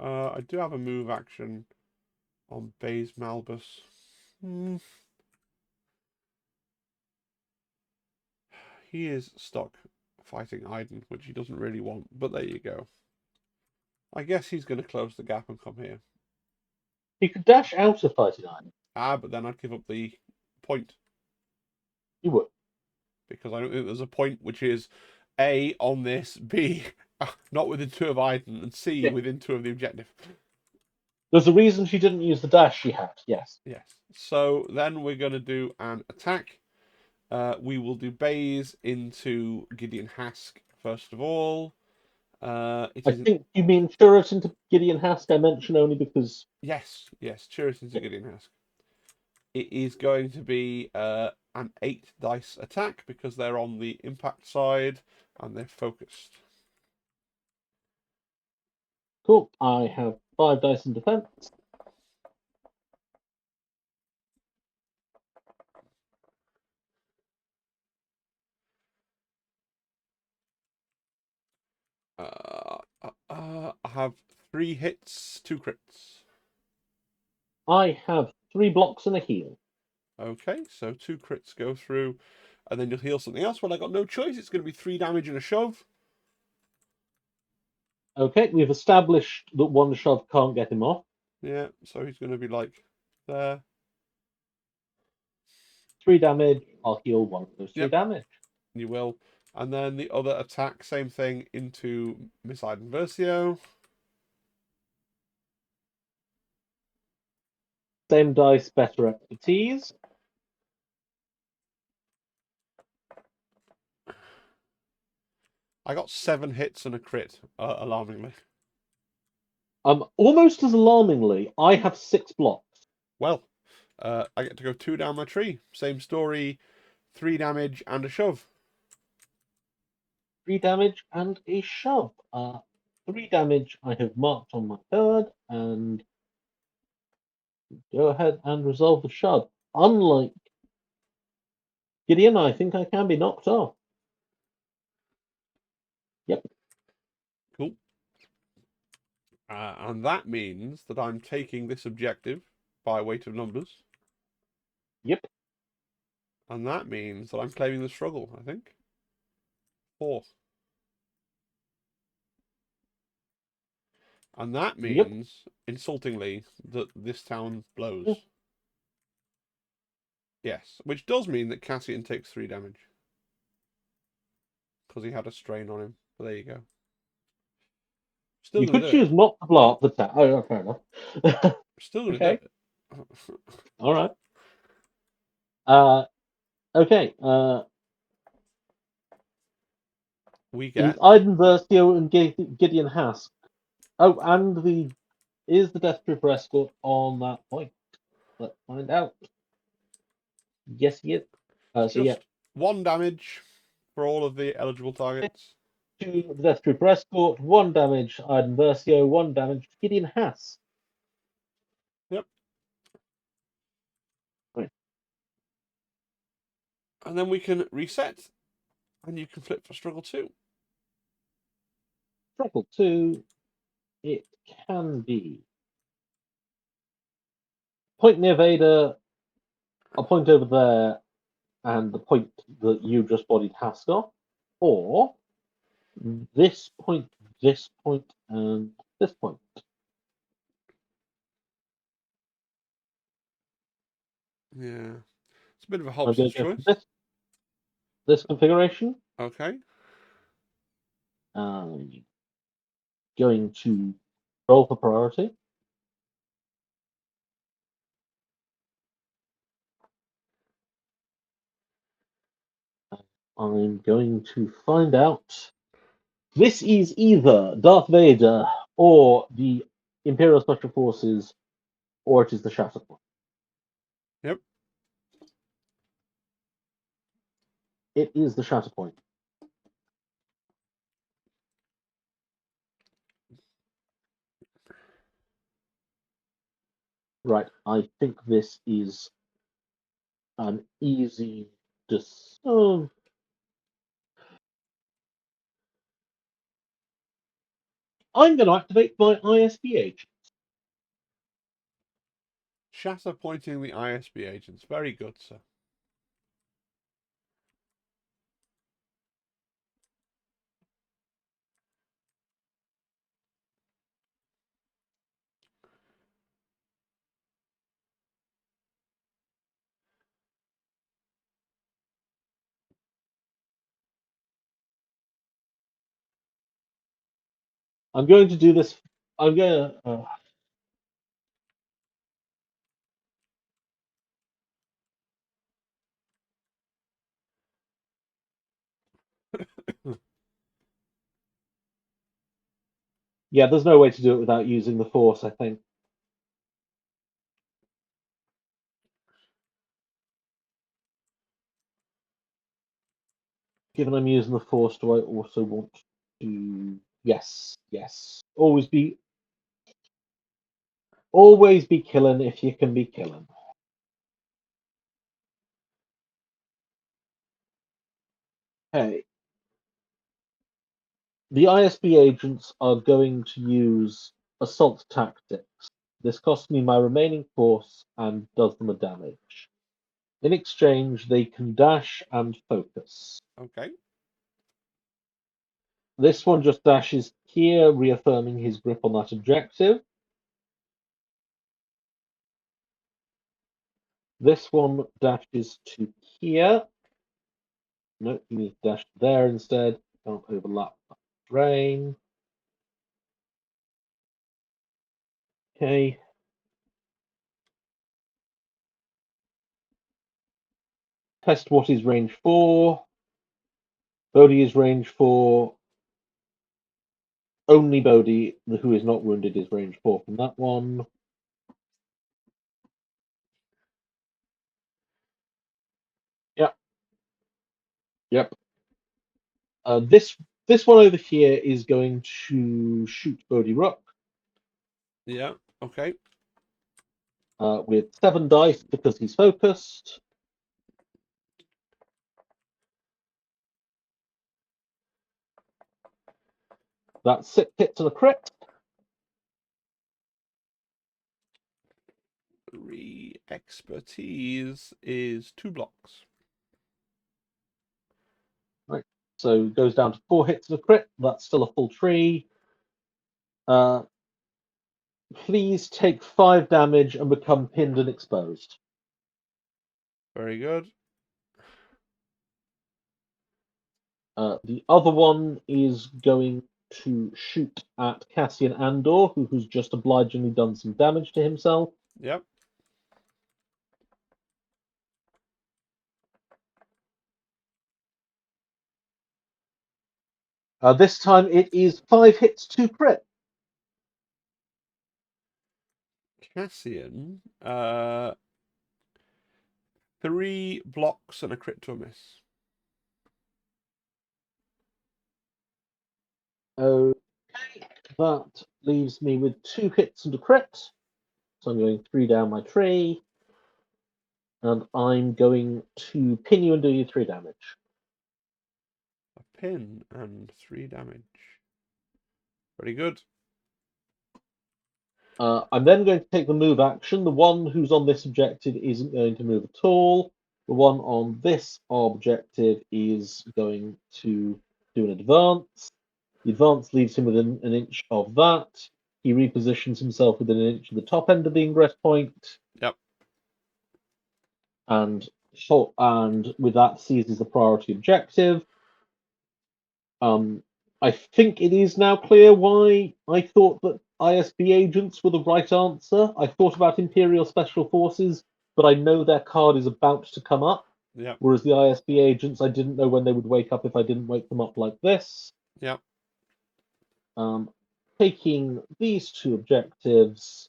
Speaker 1: I do have a move action on Baze Malbus. He is stuck fighting Iden, which he doesn't really want, but there you go. I guess he's going to close the gap and come here.
Speaker 2: He could dash out of fighting Iden.
Speaker 1: But then I'd give up the point.
Speaker 2: You would.
Speaker 1: Because I don't think there's a point which is A, on this, B, not within 2 of Iden, and C, within 2 of the objective.
Speaker 2: There's a reason she didn't use the dash she had, yes.
Speaker 1: Yes. So then we're going to do an attack. We will do Baze into Gideon Hask first of all.
Speaker 2: I think you mean Chirrut into Gideon Hask. I mention only because...
Speaker 1: Yes, Chirrut into Gideon Hask. It is going to be an 8 dice attack because they're on the impact side and they're focused.
Speaker 2: Cool. I have 5 dice in defense.
Speaker 1: I have 3 hits, 2 crits.
Speaker 2: I have 3 blocks and a heal.
Speaker 1: Okay, so 2 crits go through, and then you'll heal something else. Well, I got no choice. It's going to be 3 damage and a shove.
Speaker 2: Okay, we've established that one shove can't get him off.
Speaker 1: Yeah, so he's going to be like there.
Speaker 2: 3 damage. I'll heal 1 of those 3
Speaker 1: Yep,
Speaker 2: damage.
Speaker 1: you will. And then the other attack, same thing, into Miss Iden Versio.
Speaker 2: Same dice, better expertise.
Speaker 1: I got 7 hits and a crit, alarmingly.
Speaker 2: Almost as alarmingly, I have 6 blocks.
Speaker 1: Well, I get to go 2 down my tree. Same story, 3 damage and a shove.
Speaker 2: 3 damage and a shove. 3 damage I have marked on my card, and go ahead and resolve the shove. Unlike Gideon, I think I can be knocked off. Yep.
Speaker 1: Cool. And that means that I'm taking this objective by weight of numbers.
Speaker 2: Yep.
Speaker 1: And that means that I'm claiming the struggle, I think. 4. And that
Speaker 2: Yep.
Speaker 1: means, insultingly, that this town blows. Yes, which does mean that Cassian takes 3 damage. Because he had a strain on him. But there you go. Still
Speaker 2: You
Speaker 1: going
Speaker 2: could
Speaker 1: to do it.
Speaker 2: choose not to blow up the town. Oh, fair enough.
Speaker 1: Still going to
Speaker 2: Okay.
Speaker 1: do it.
Speaker 2: All right. Okay.
Speaker 1: We
Speaker 2: Is
Speaker 1: get...
Speaker 2: Iden Versio and Gideon Hask. Oh, and is the Death Trooper escort on that point? Let's find out. Yes, he is. So yeah,
Speaker 1: Just 1 damage for all of the eligible targets.
Speaker 2: to the Death Trooper escort, 1 damage Iden Versio, 1 damage Gideon Hask.
Speaker 1: Yep.
Speaker 2: Right.
Speaker 1: And then we can reset. And you can flip for struggle 2.
Speaker 2: Struggle 2, it can be point near Vader, a point over there, and the point that you just bodied Hask off, or this point, and this point.
Speaker 1: Yeah. It's a bit of a
Speaker 2: I'm going
Speaker 1: Hobson's
Speaker 2: to go for
Speaker 1: choice.
Speaker 2: this configuration.
Speaker 1: Okay.
Speaker 2: I'm going to roll for priority. I'm going to find out. This is either Darth Vader or the Imperial Special Forces, or it is the Shatterpoint.
Speaker 1: Yep.
Speaker 2: It is the Shatterpoint. Right, I think this is an easy I'm going to activate my ISB agent.
Speaker 1: Shatter pointing the ISB agents. Very good, sir.
Speaker 2: I'm going to do this. I'm going to. Yeah, there's no way to do it without using the Force, I think. given I'm using the Force, do I also want to? Yes, yes. Always be killing if you can be killing. Okay. The ISB agents are going to use assault tactics. This costs me my remaining force and does them a damage. In exchange, they can dash and focus.
Speaker 1: Okay.
Speaker 2: This one just dashes here, reaffirming his grip on that objective. This one dashes to here. No, you need to dash there instead. Don't overlap the terrain. Okay. Test what is range 4. Bodhi is range 4. Only Bodhi, who is not wounded, is range 4 from that one. Yep. Yep. This one over here is going to shoot Bodhi Rook
Speaker 1: Yeah. Okay.
Speaker 2: with 7 dice because he's focused. That's 6 hits and a crit.
Speaker 1: 3 expertise is 2 blocks.
Speaker 2: Right. So it goes down to 4 hits and a crit. That's still a full tree. Please take 5 damage and become pinned and exposed.
Speaker 1: Very good.
Speaker 2: The other one is going to shoot at Cassian Andor, who's just obligingly done some damage to himself.
Speaker 1: Yep.
Speaker 2: This time it is 5 hits, 2 crit.
Speaker 1: Cassian, 3 blocks and a crit to a miss.
Speaker 2: Okay, that leaves me with 2 hits and a crit. So I'm going 3 down my tree. And I'm going to pin you and do you 3 damage.
Speaker 1: A pin and 3 damage. Very good.
Speaker 2: I'm then going to take the move action. The one who's on this objective isn't going to move at all. The one on this objective is going to do an advance. The advance leaves him within an inch of that. He repositions himself within an inch of the top end of the ingress point.
Speaker 1: Yep.
Speaker 2: And with that seizes the priority objective. I think it is now clear why I thought that ISB agents were the right answer. I thought about Imperial Special Forces, but I know their card is about to come up.
Speaker 1: Yep.
Speaker 2: Whereas the ISB agents, I didn't know when they would wake up if I didn't wake them up like this.
Speaker 1: Yep.
Speaker 2: Taking these 2 objectives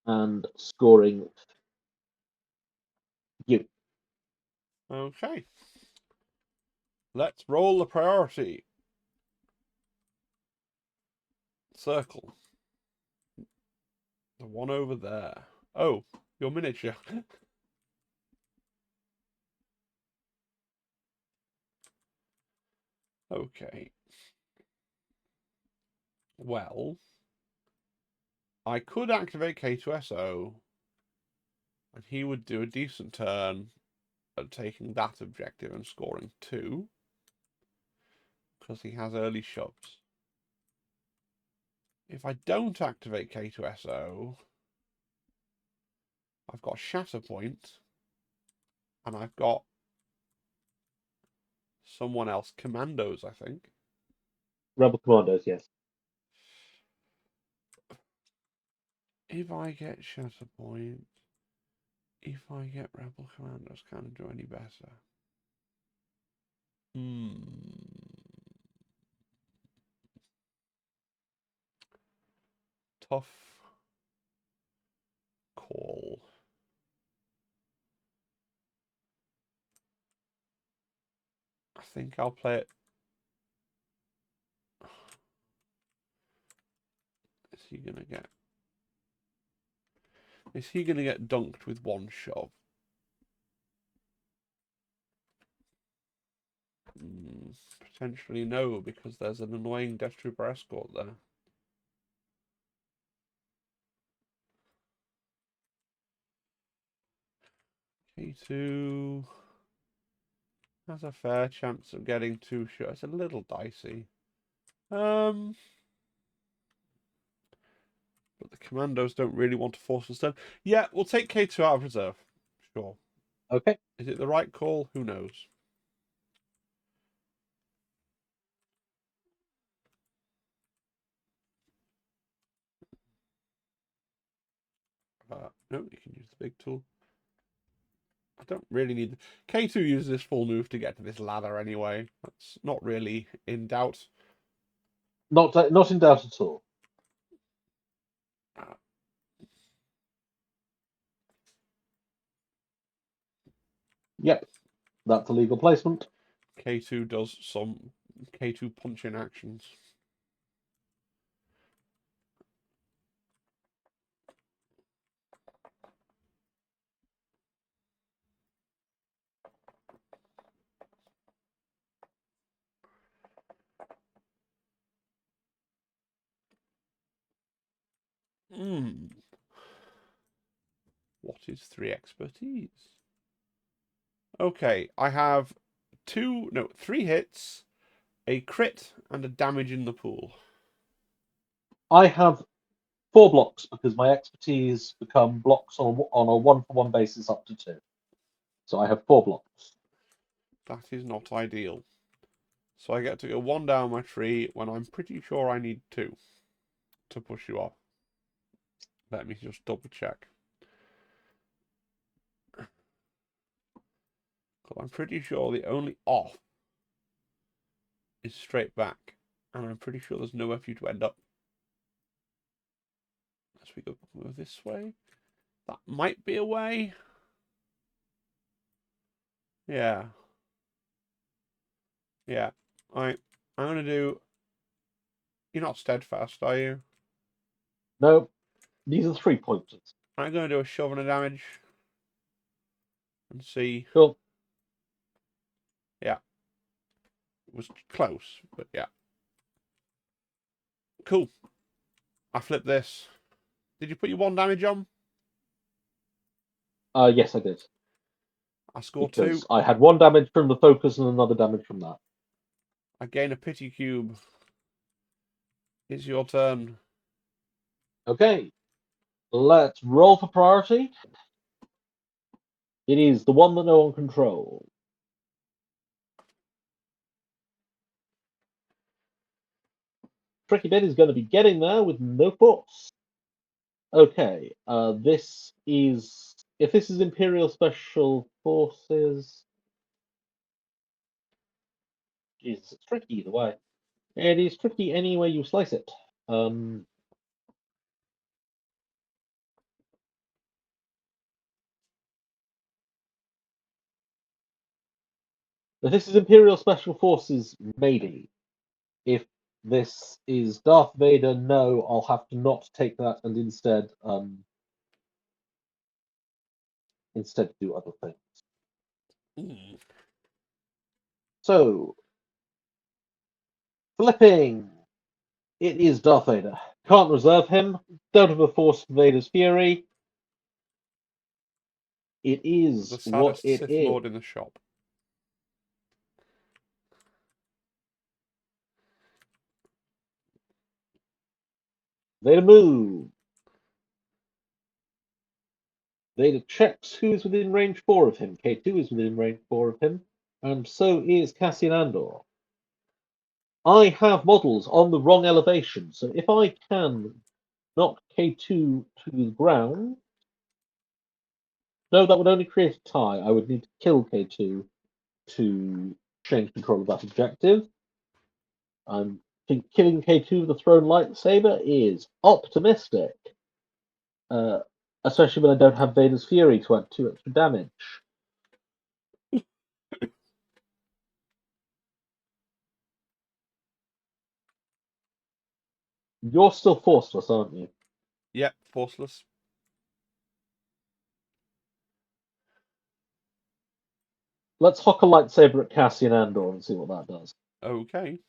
Speaker 2: and scoring you.
Speaker 1: Okay. Let's roll the priority. Circle. The one over there. Oh, your miniature. Okay. Well, I could activate K2SO, and he would do a decent turn at taking that objective and scoring 2, because he has early shoves. If I don't activate K2SO, I've got Shatterpoint, and I've got someone else, Commandos, I think.
Speaker 2: Rebel Commandos, yes.
Speaker 1: If I get Shatterpoint, if I get Rebel Commandos, can I do any better? Tough call. think I'll play it. Is he gonna get? Is he gonna get dunked with one shove? Potentially no, because there's an annoying Death Trooper escort there. K2 has a fair chance of getting 2 shots. It's a little dicey. But the commandos don't really want to force us down. Yeah, we'll take K2 out of reserve. Sure.
Speaker 2: Okay.
Speaker 1: Is it the right call? Who knows? No, you can use the big tool. I don't really need... K2 uses this full move to get to this ladder anyway. That's not really in doubt.
Speaker 2: Not in doubt at all. Yep, that's a legal placement.
Speaker 1: K2 does some K2 punch-in actions. What is 3 expertise? Okay, I have 3 hits, a crit, and a damage in the pool.
Speaker 2: I have 4 blocks because my expertise become blocks on a 1-for-1 basis up to 2. So I have 4 blocks.
Speaker 1: That is not ideal. So I get to go 1 down my tree when I'm pretty sure I need 2 to push you off. Let me just double check. Because I'm pretty sure the only off is straight back. And I'm pretty sure there's nowhere for you to end up. As we go this way. That might be a way. Yeah. Yeah. I'm going to do... You're not steadfast, are you?
Speaker 2: No, these are 3-pointers.
Speaker 1: I'm going to do a shove and a damage. And see.
Speaker 2: Cool.
Speaker 1: Yeah. It was close, but yeah. Cool. I flipped this. Did you put your 1 damage on?
Speaker 2: Yes, I did.
Speaker 1: I score
Speaker 2: because
Speaker 1: 2.
Speaker 2: I had 1 damage from the focus and another damage from that.
Speaker 1: I gain a pity cube. It's your turn.
Speaker 2: Okay, let's roll for priority. It is the one that no one controls. Tricky Bit is going to be getting there with no force. Okay, this is... If this is Imperial Special Forces... Jesus, it's tricky either way. It is tricky any way you slice it. If this is Imperial Special Forces, maybe. If this is Darth Vader, no, I'll have to not take that and instead do other things. So, flipping. It is Darth Vader. Can't reserve him. Don't have a force for Vader's fury. It is
Speaker 1: The
Speaker 2: what
Speaker 1: saddest
Speaker 2: it
Speaker 1: Sith
Speaker 2: is.
Speaker 1: Lord in the shop.
Speaker 2: Vader move. Vader checks who's within range 4 of him. K2 is within range 4 of him. And so is Cassian Andor. I have models on the wrong elevation. So if I can knock K2 to the ground... No, that would only create a tie. I would need to kill K2 to change control of that objective. I think killing K2 with a thrown lightsaber is optimistic. Especially when I don't have Vader's Fury to add 2 extra damage. You're still forceless, aren't you?
Speaker 1: Yep, forceless.
Speaker 2: Let's hock a lightsaber at Cassian Andor and see what that does.
Speaker 1: Okay.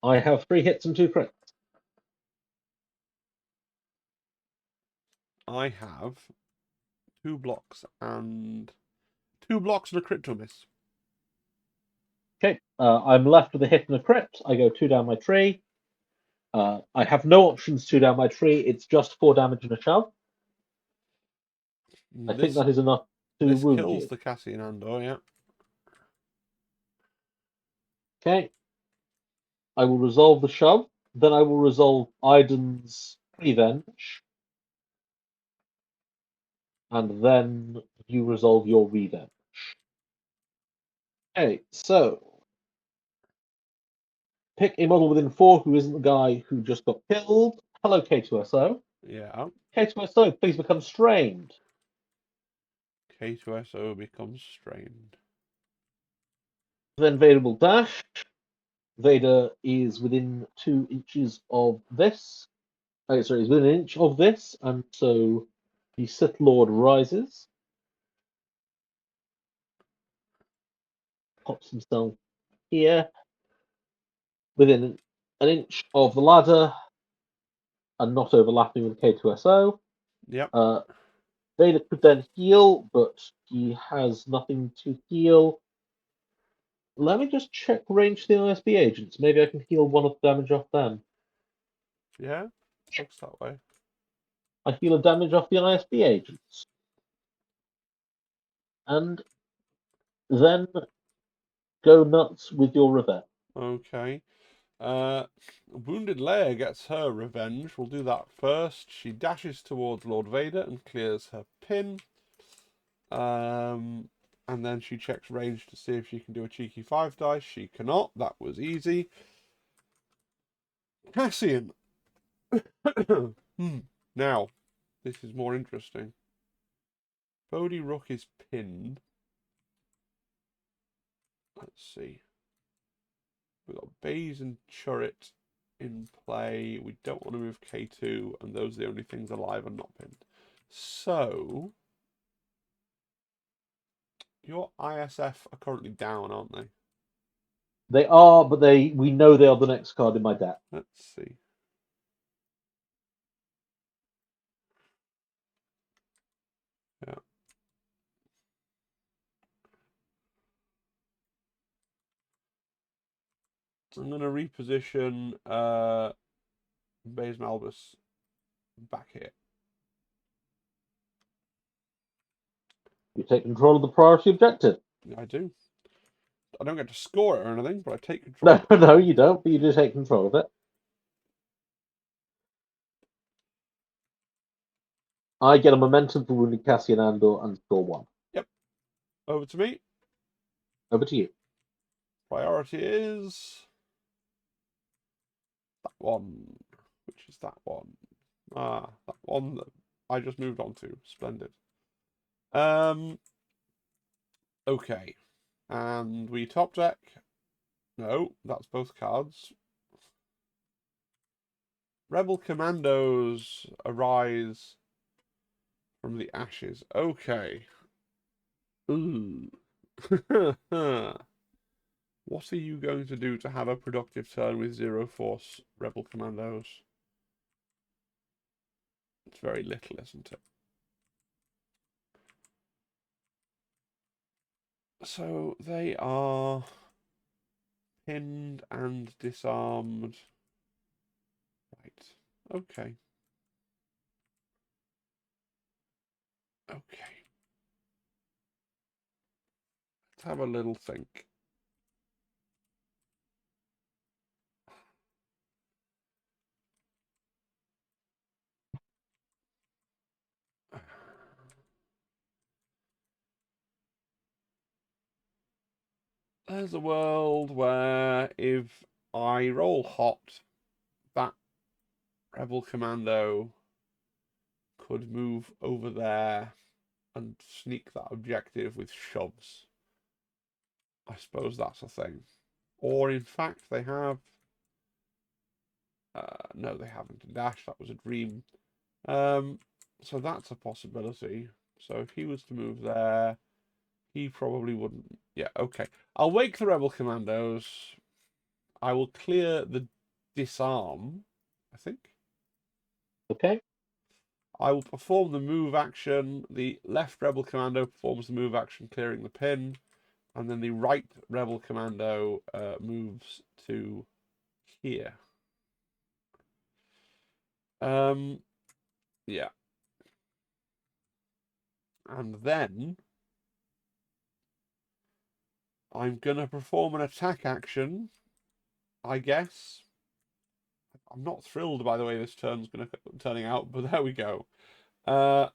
Speaker 2: I have 3 hits and 2 crits.
Speaker 1: I have 2 blocks and 2 blocks and a crit to miss.
Speaker 2: Okay, I'm left with a hit and a crit. I go 2 down my tree. I have no options 2 down my tree. It's just 4 damage and a shove. I think
Speaker 1: This
Speaker 2: that is enough to
Speaker 1: this
Speaker 2: wound
Speaker 1: kills
Speaker 2: you.
Speaker 1: the Cassian Andor, yeah.
Speaker 2: Okay, I will resolve the shove. Then I will resolve Iden's revenge. And then you resolve your revenge. Okay, so pick a model within 4 who isn't the guy who just got killed. Hello, K2SO.
Speaker 1: Yeah.
Speaker 2: K2SO, please become strained.
Speaker 1: K2SO becomes strained.
Speaker 2: Then Vader will dash. Vader is within 2 inches of this. Oh, sorry, he's within an inch of this, and so the Sith Lord rises, pops himself here, within an inch of the ladder, and not overlapping with K2SO.
Speaker 1: Yep.
Speaker 2: Vader could then heal, but he has nothing to heal. Let me just check range to the ISB agents. Maybe I can heal one of the damage off them.
Speaker 1: Yeah. Looks that way.
Speaker 2: I heal a damage off the ISB agents. And then go nuts with your revenge.
Speaker 1: Okay. Wounded Leia gets her revenge. We'll do that first. She dashes towards Lord Vader and clears her pin. And then she checks range to see if she can do a cheeky 5 dice. She cannot. That was easy. Cassian. Now, this is more interesting. Bodhi Rook is pinned. Let's see. We've got Baze and Churret in play. We don't want to move K2, and those are the only things alive and not pinned. So, your ISF are currently down, aren't they?
Speaker 2: They are, but we know they are the next card in my deck.
Speaker 1: Let's see. Yeah. I'm going to reposition Baze and Albus back here.
Speaker 2: You take control of the priority objective.
Speaker 1: I do. I don't get to score it or anything, but I take control.
Speaker 2: No, no, you don't, but you do take control of it. I get a momentum for wounding Cassian Andor and score 1.
Speaker 1: Yep. Over to me.
Speaker 2: Over to you.
Speaker 1: Priority is that one. Which is that one? Ah, that one that I just moved on to. Splendid. Okay. And we top deck. No, that's both cards. Rebel Commandos arise from the ashes. Okay. Ooh. What are you going to do to have a productive turn with 0 Force Rebel Commandos? It's very little, isn't it? So they are pinned and disarmed. Right. Okay. Okay. Let's have a little think. There's a world where if I roll hot, that Rebel Commando could move over there and sneak that objective with shoves. I suppose that's a thing. Or in fact, they have. No, they haven't. Dash, that was a dream. So that's a possibility. So if he was to move there, he probably wouldn't. Yeah, okay. I'll wake the rebel commandos. I will clear the disarm, I think.
Speaker 2: Okay.
Speaker 1: I will perform the move action. The left rebel commando performs the move action, clearing the pin. And then the right rebel commando moves to here. Yeah. And then I'm going to perform an attack action, I guess. I'm not thrilled by the way this turning out, but there we go. Are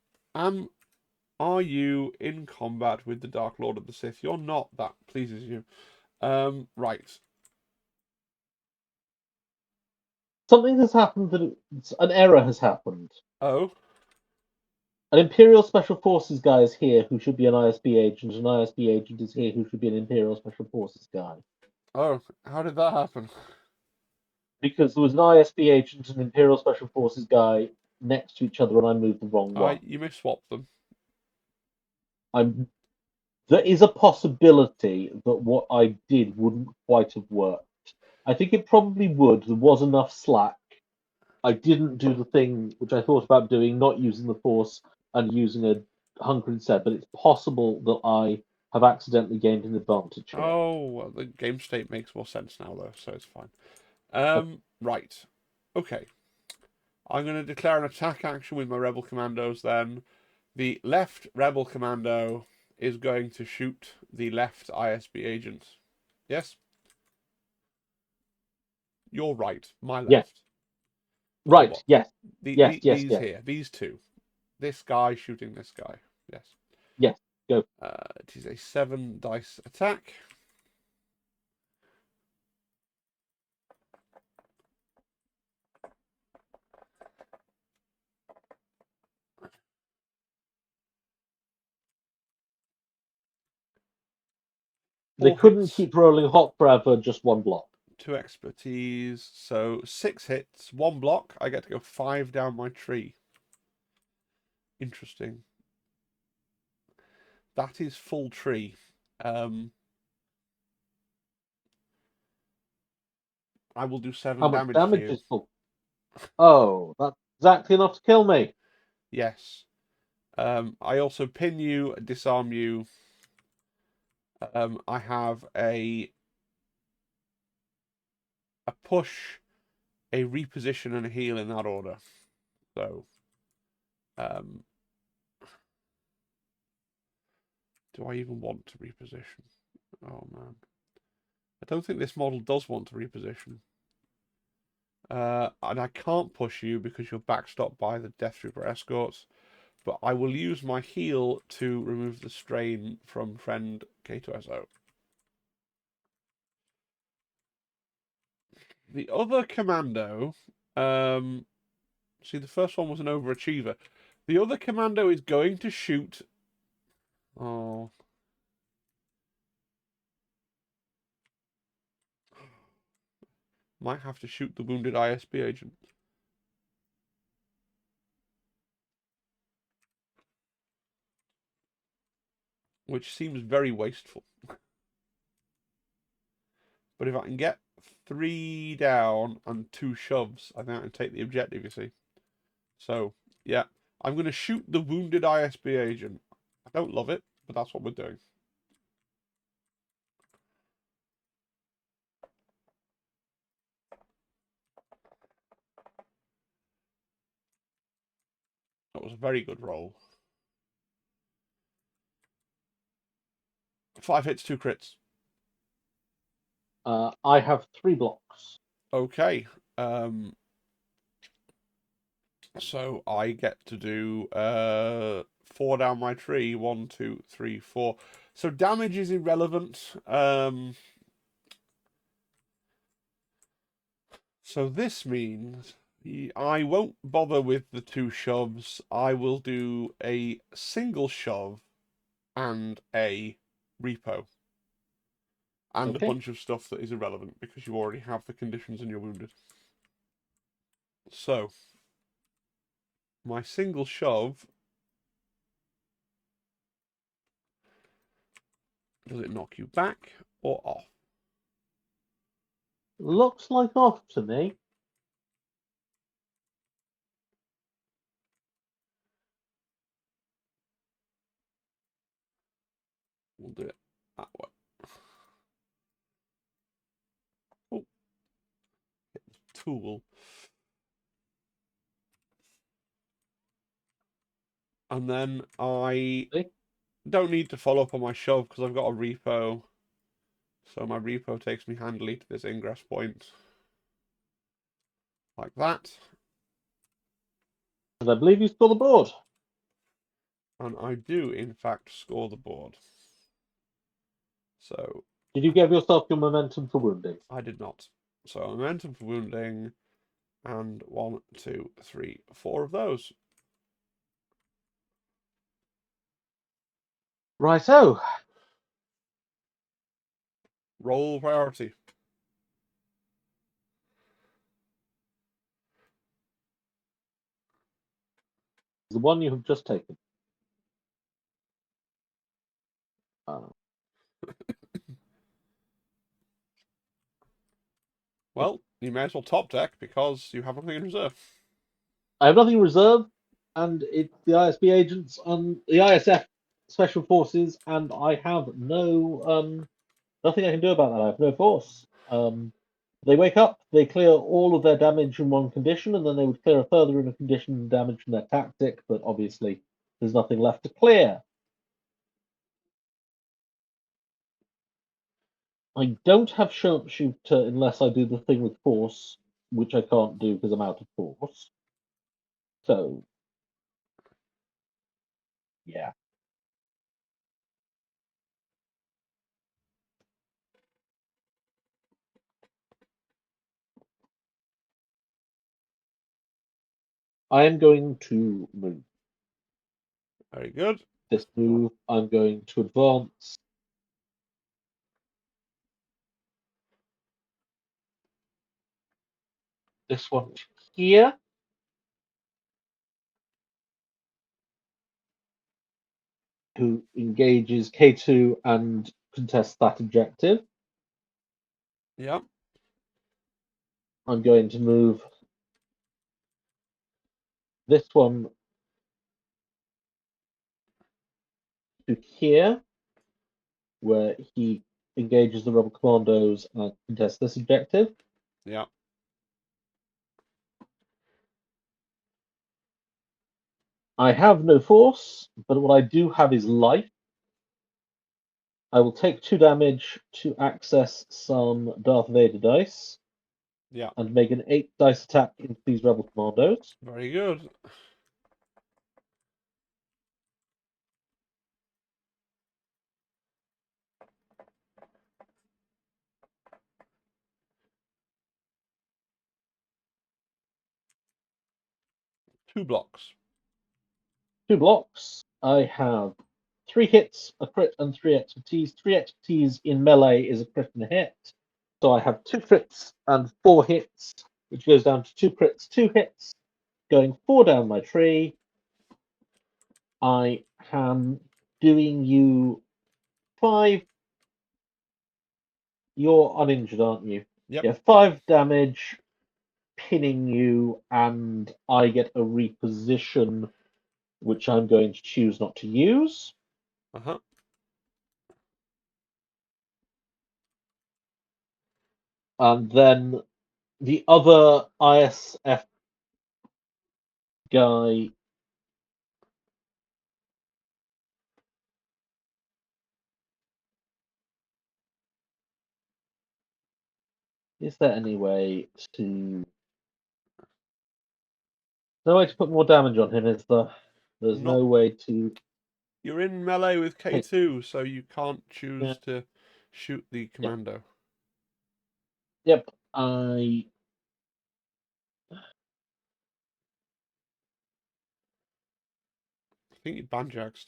Speaker 1: you in combat with the Dark Lord of the Sith? You're not. That pleases you. Right.
Speaker 2: Something has happened an error has happened.
Speaker 1: Oh.
Speaker 2: An Imperial Special Forces guy is here who should be an ISB agent. An ISB agent is here who should be an Imperial Special Forces guy.
Speaker 1: Oh, how did that happen?
Speaker 2: Because there was an ISB agent and an Imperial Special Forces guy next to each other, and I moved the wrong one.
Speaker 1: You may swap them.
Speaker 2: There is a possibility that what I did wouldn't quite have worked. I think it probably would. There was enough slack. I didn't do the thing which I thought about doing, not using the Force and using a hunker instead, but it's possible that I have accidentally gained an advantage here.
Speaker 1: Oh, well, the game state makes more sense now, though, so it's fine. Right. Okay. I'm going to declare an attack action with my Rebel Commandos then. The left Rebel Commando is going to shoot the left ISB agent. Yes? You're right. My left.
Speaker 2: Yes. Right, yes. Yes.
Speaker 1: These here. These two. This guy shooting this guy. Yes.
Speaker 2: Yes, go.
Speaker 1: It is a 7 dice attack.
Speaker 2: They couldn't keep rolling hot forever, just one block.
Speaker 1: 2 expertise, so 6 hits, 1 block. I get to go 5 down my tree. Interesting. That is full tree. I will do 7
Speaker 2: How much
Speaker 1: damage
Speaker 2: damage
Speaker 1: to you.
Speaker 2: is full? Oh, that's exactly enough to kill me.
Speaker 1: Yes. I also pin you, disarm you. I have a push, a reposition, and a heal in that order. So, do I even want to reposition? Oh man, I don't think this model does want to reposition. And I can't push you because you're backstopped by the Death Trooper escorts. But I will use my heal to remove the strain from friend K2SO. The other commando, see, the first one was an overachiever. The other commando is going to shoot. Oh. Might have to shoot the wounded ISB agent. Which seems very wasteful. But if I can get 3 down and 2 shoves, I think I can take the objective, you see. So, yeah. I'm going to shoot the wounded ISB agent. I don't love it, but that's what we're doing. That was a very good roll. 5 hits, 2 crits.
Speaker 2: I have 3 blocks.
Speaker 1: Okay. So I get to do 4 down my tree. 1, 2, 3, 4. So damage is irrelevant. So this means I won't bother with the two shoves. I will do a single shove and a repo. And a
Speaker 2: Okay.
Speaker 1: bunch of stuff that is irrelevant because you already have the conditions and you're wounded. So, my single shove, does it knock you back or off?
Speaker 2: Looks like off to me.
Speaker 1: We'll do it that way. Oh, tool. And then I
Speaker 2: See?
Speaker 1: don't need to follow up on my shove because I've got a repo. So my repo takes me handily to this ingress point. Like that.
Speaker 2: And I believe you score the board.
Speaker 1: And I do, in fact, score the board. So
Speaker 2: Did you give yourself your momentum for wounding?
Speaker 1: I did not. So momentum for wounding, and 1, 2, 3, 4 of those.
Speaker 2: Righto.
Speaker 1: Roll priority.
Speaker 2: The one you have just taken.
Speaker 1: Well, you may as well top deck because you have nothing in reserve.
Speaker 2: I have nothing in reserve, and it's the ISB agents and the ISF special forces, and I have no nothing I can do about that. I have no force. They wake up, they clear all of their damage in one condition, and then they would clear a further in a condition damage from their tactic, but obviously there's nothing left to clear. I don't have sharpshooter unless I do the thing with force, which I can't do because I'm out of force. So, yeah. I am going to move.
Speaker 1: Very good.
Speaker 2: This move, I'm going to advance this one here, who engages K2 and contests that objective.
Speaker 1: Yeah.
Speaker 2: I'm going to move this one to here, where he engages the rebel commandos and contests this objective.
Speaker 1: Yeah.
Speaker 2: I have no force, but what I do have is life. I will take 2 damage to access some Darth Vader dice
Speaker 1: Yeah.
Speaker 2: and make an 8 dice attack into these rebel commandos.
Speaker 1: Very good. Two blocks.
Speaker 2: 2 blocks. I have 3 hits, a crit, and 3 expertise. 3 expertise in melee is a crit and a hit. So I have 2 crits and 4 hits, which goes down to 2 crits, 2 hits, going 4 down my tree. I am doing you 5. You're uninjured, aren't you?
Speaker 1: Yep.
Speaker 2: Yeah, 5 damage, pinning you, and I get a reposition, which I'm going to choose not to use.
Speaker 1: Uh-huh.
Speaker 2: And then the other ISF guy is there any way to no way to put more damage on him, is there? There's
Speaker 1: Not.
Speaker 2: no way to
Speaker 1: You're in melee with
Speaker 2: take
Speaker 1: K2, so you can't
Speaker 2: yeah.
Speaker 1: choose to shoot the
Speaker 2: Yep.
Speaker 1: commando.
Speaker 2: Yep. I
Speaker 1: think you banjaxed.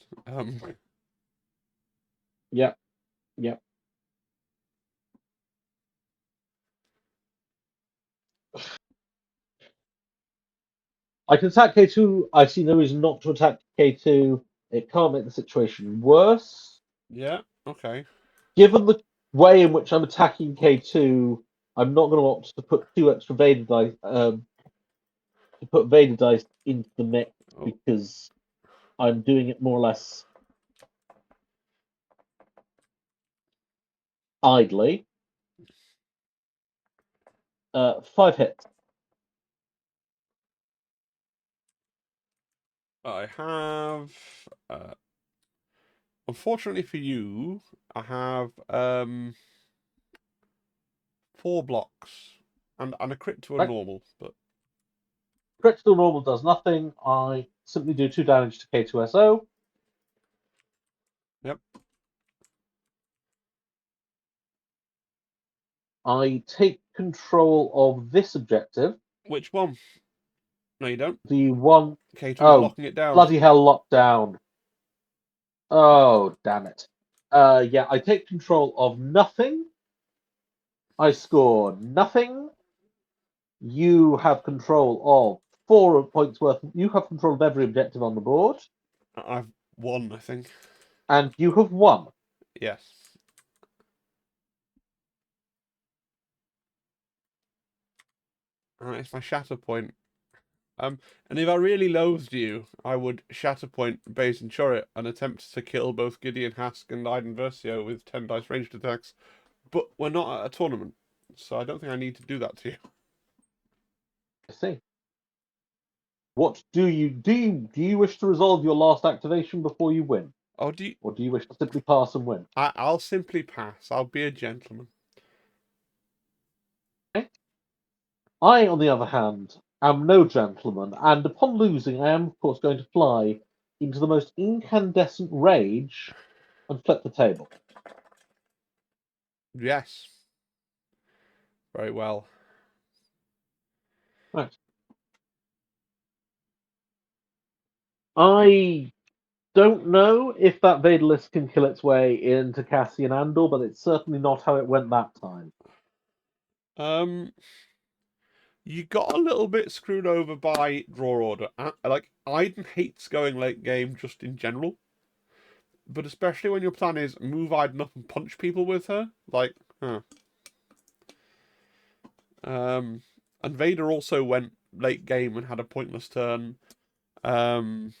Speaker 2: Yep, yep. I can attack K2. I see no reason not to attack K2. It can't make the situation worse.
Speaker 1: Yeah. Okay.
Speaker 2: Given the way in which I'm attacking K2, I'm not going to opt to put two extra Vader dice. To put Vader dice into the mix
Speaker 1: Oh.
Speaker 2: because I'm doing it more or less idly. 5 hits.
Speaker 1: I have. Unfortunately for you, I have 4 blocks and a crit to a
Speaker 2: Right?
Speaker 1: normal, but
Speaker 2: Critical normal does nothing. I simply do 2 damage to K2SO.
Speaker 1: yep.
Speaker 2: I take control of this objective.
Speaker 1: Which one? No, you don't.
Speaker 2: The one
Speaker 1: K2's
Speaker 2: oh
Speaker 1: locking it down.
Speaker 2: bloody hell lockdown. Oh damn it. Yeah, I take control of nothing. I score nothing. You have control of 4 points worth. You have control of every objective on the board,
Speaker 1: I've won, I think.
Speaker 2: and you have won.
Speaker 1: Yes. It's my Shatterpoint. And if I really loathed you, I would Shatterpoint Base and Chariot and attempt to kill both Gideon Hask and Iden Versio with 10 dice ranged attacks. But we're not at a tournament, so I don't think I need to do that to you.
Speaker 2: I see. What do you do? Do you wish to resolve your last activation before you win,
Speaker 1: Oh, do you...
Speaker 2: or do you wish to simply pass and win?
Speaker 1: I'll simply pass. I'll be a gentleman.
Speaker 2: Okay. I, on the other hand, am no gentleman, and upon losing, I am, of course, going to fly into the most incandescent rage and flip the table.
Speaker 1: Yes. Very well.
Speaker 2: Right. I don't know if that Vaderless can kill its way into Cassian Andor, but it's certainly not how it went that time.
Speaker 1: Um, you got a little bit screwed over by draw order. Like, Iden hates going late game just in general, but especially when your plan is move Iden up and punch people with her. Like, huh. And Vader also went late game and had a pointless turn. Um,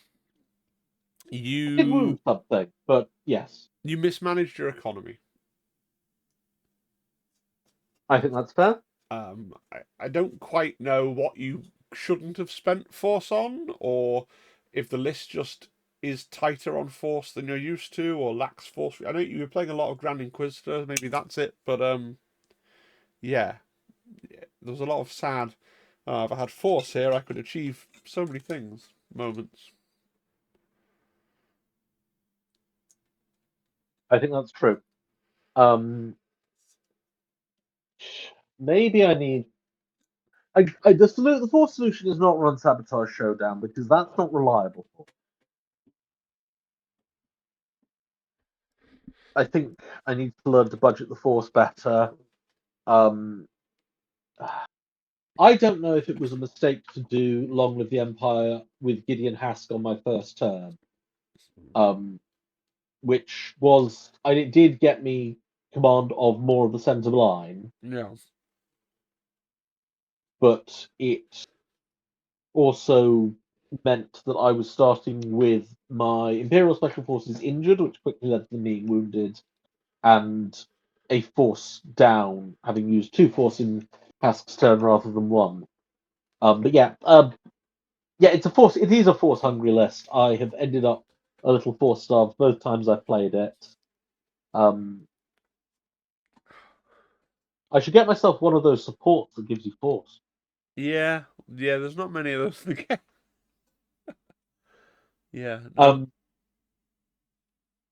Speaker 2: I did wound
Speaker 1: you
Speaker 2: something, but yes,
Speaker 1: you mismanaged your economy.
Speaker 2: I think that's fair.
Speaker 1: I don't quite know what you shouldn't have spent force on, or if the list just is tighter on force than you're used to, or lacks force. I know you were playing a lot of Grand Inquisitor, maybe that's it, but yeah, there was a lot of sad. If I had force here, I could achieve so many things. Moments.
Speaker 2: I think that's true. Maybe I need. The Force solution is not run Sabotage Showdown because that's not reliable. I think I need to learn to budget the Force better. Um, I don't know if it was a mistake to do Long Live the Empire with Gideon Hask on my first turn, which was, and it did get me command of more of the centre line,
Speaker 1: Yeah.
Speaker 2: but it also meant that I was starting with my Imperial Special Forces injured, which quickly led to them being wounded, and a force down, having used 2 force in Hask's turn rather than 1. But yeah, it's a force. It is a force hungry list. I have ended up a little force starved both times I've played it. Um, I should get myself one of those supports that gives you force.
Speaker 1: Yeah, yeah. There's not many of those in the game. Yeah, no.
Speaker 2: Um,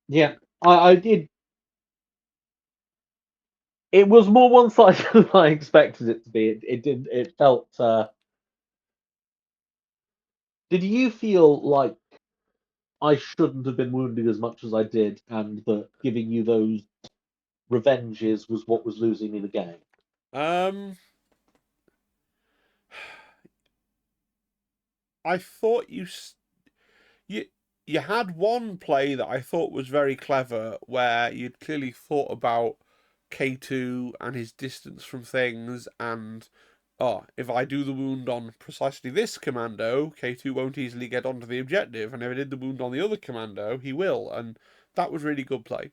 Speaker 2: yeah, I did. It was more one-sided than I expected it to be. It did. It felt. Did you feel like I shouldn't have been wounded as much as I did, and that giving you those revenges was what was losing me the game.
Speaker 1: Um, I thought you you had one play that I thought was very clever, where you'd clearly thought about K2 and his distance from things, and oh, if I do the wound on precisely this commando, K2 won't easily get onto the objective, and if I did the wound on the other commando, he will, and that was really good play.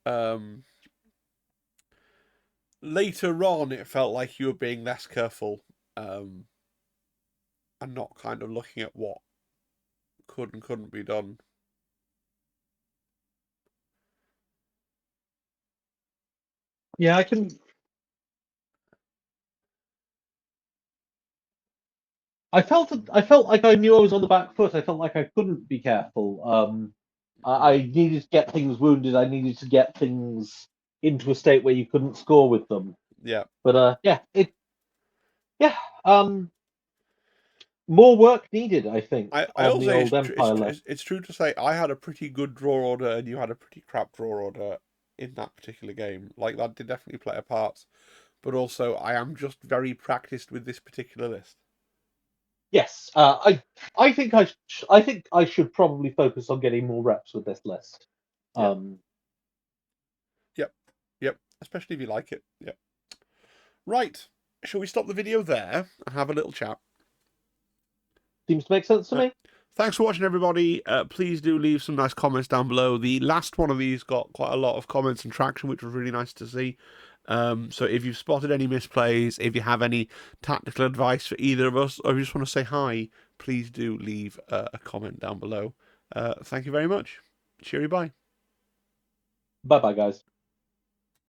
Speaker 1: Um, Later on, it felt like you were being less careful, um, and not kind of looking at what could and couldn't be done.
Speaker 2: Yeah, I can. I felt like I knew I was on the back foot. I felt like I couldn't be careful. I needed to get things wounded. I needed to get things into a state where you couldn't score with them.
Speaker 1: Yeah.
Speaker 2: But yeah. More work needed, I think,
Speaker 1: I
Speaker 2: on the
Speaker 1: also say
Speaker 2: old Empire left.
Speaker 1: it's true to say I had a pretty good draw order and you had a pretty crap draw order in that particular game. Like that did definitely play a part, but also I am just very practiced with this particular list.
Speaker 2: Yes, I think I should probably focus on getting more reps with this list.
Speaker 1: Yeah.
Speaker 2: Um,
Speaker 1: Yep. Yep. Especially if you like it. Yep. Right. Shall we stop the video there and have a little chat?
Speaker 2: Seems to make sense to
Speaker 1: Right.
Speaker 2: me.
Speaker 1: Thanks for watching, everybody. Please do leave some nice comments down below. The last one of these got quite a lot of comments and traction, which was really nice to see. So if you've spotted any misplays, if you have any tactical advice for either of us, or if you just want to say hi, please do leave a comment down below. Thank you very much. Cheery bye.
Speaker 2: Bye bye, guys.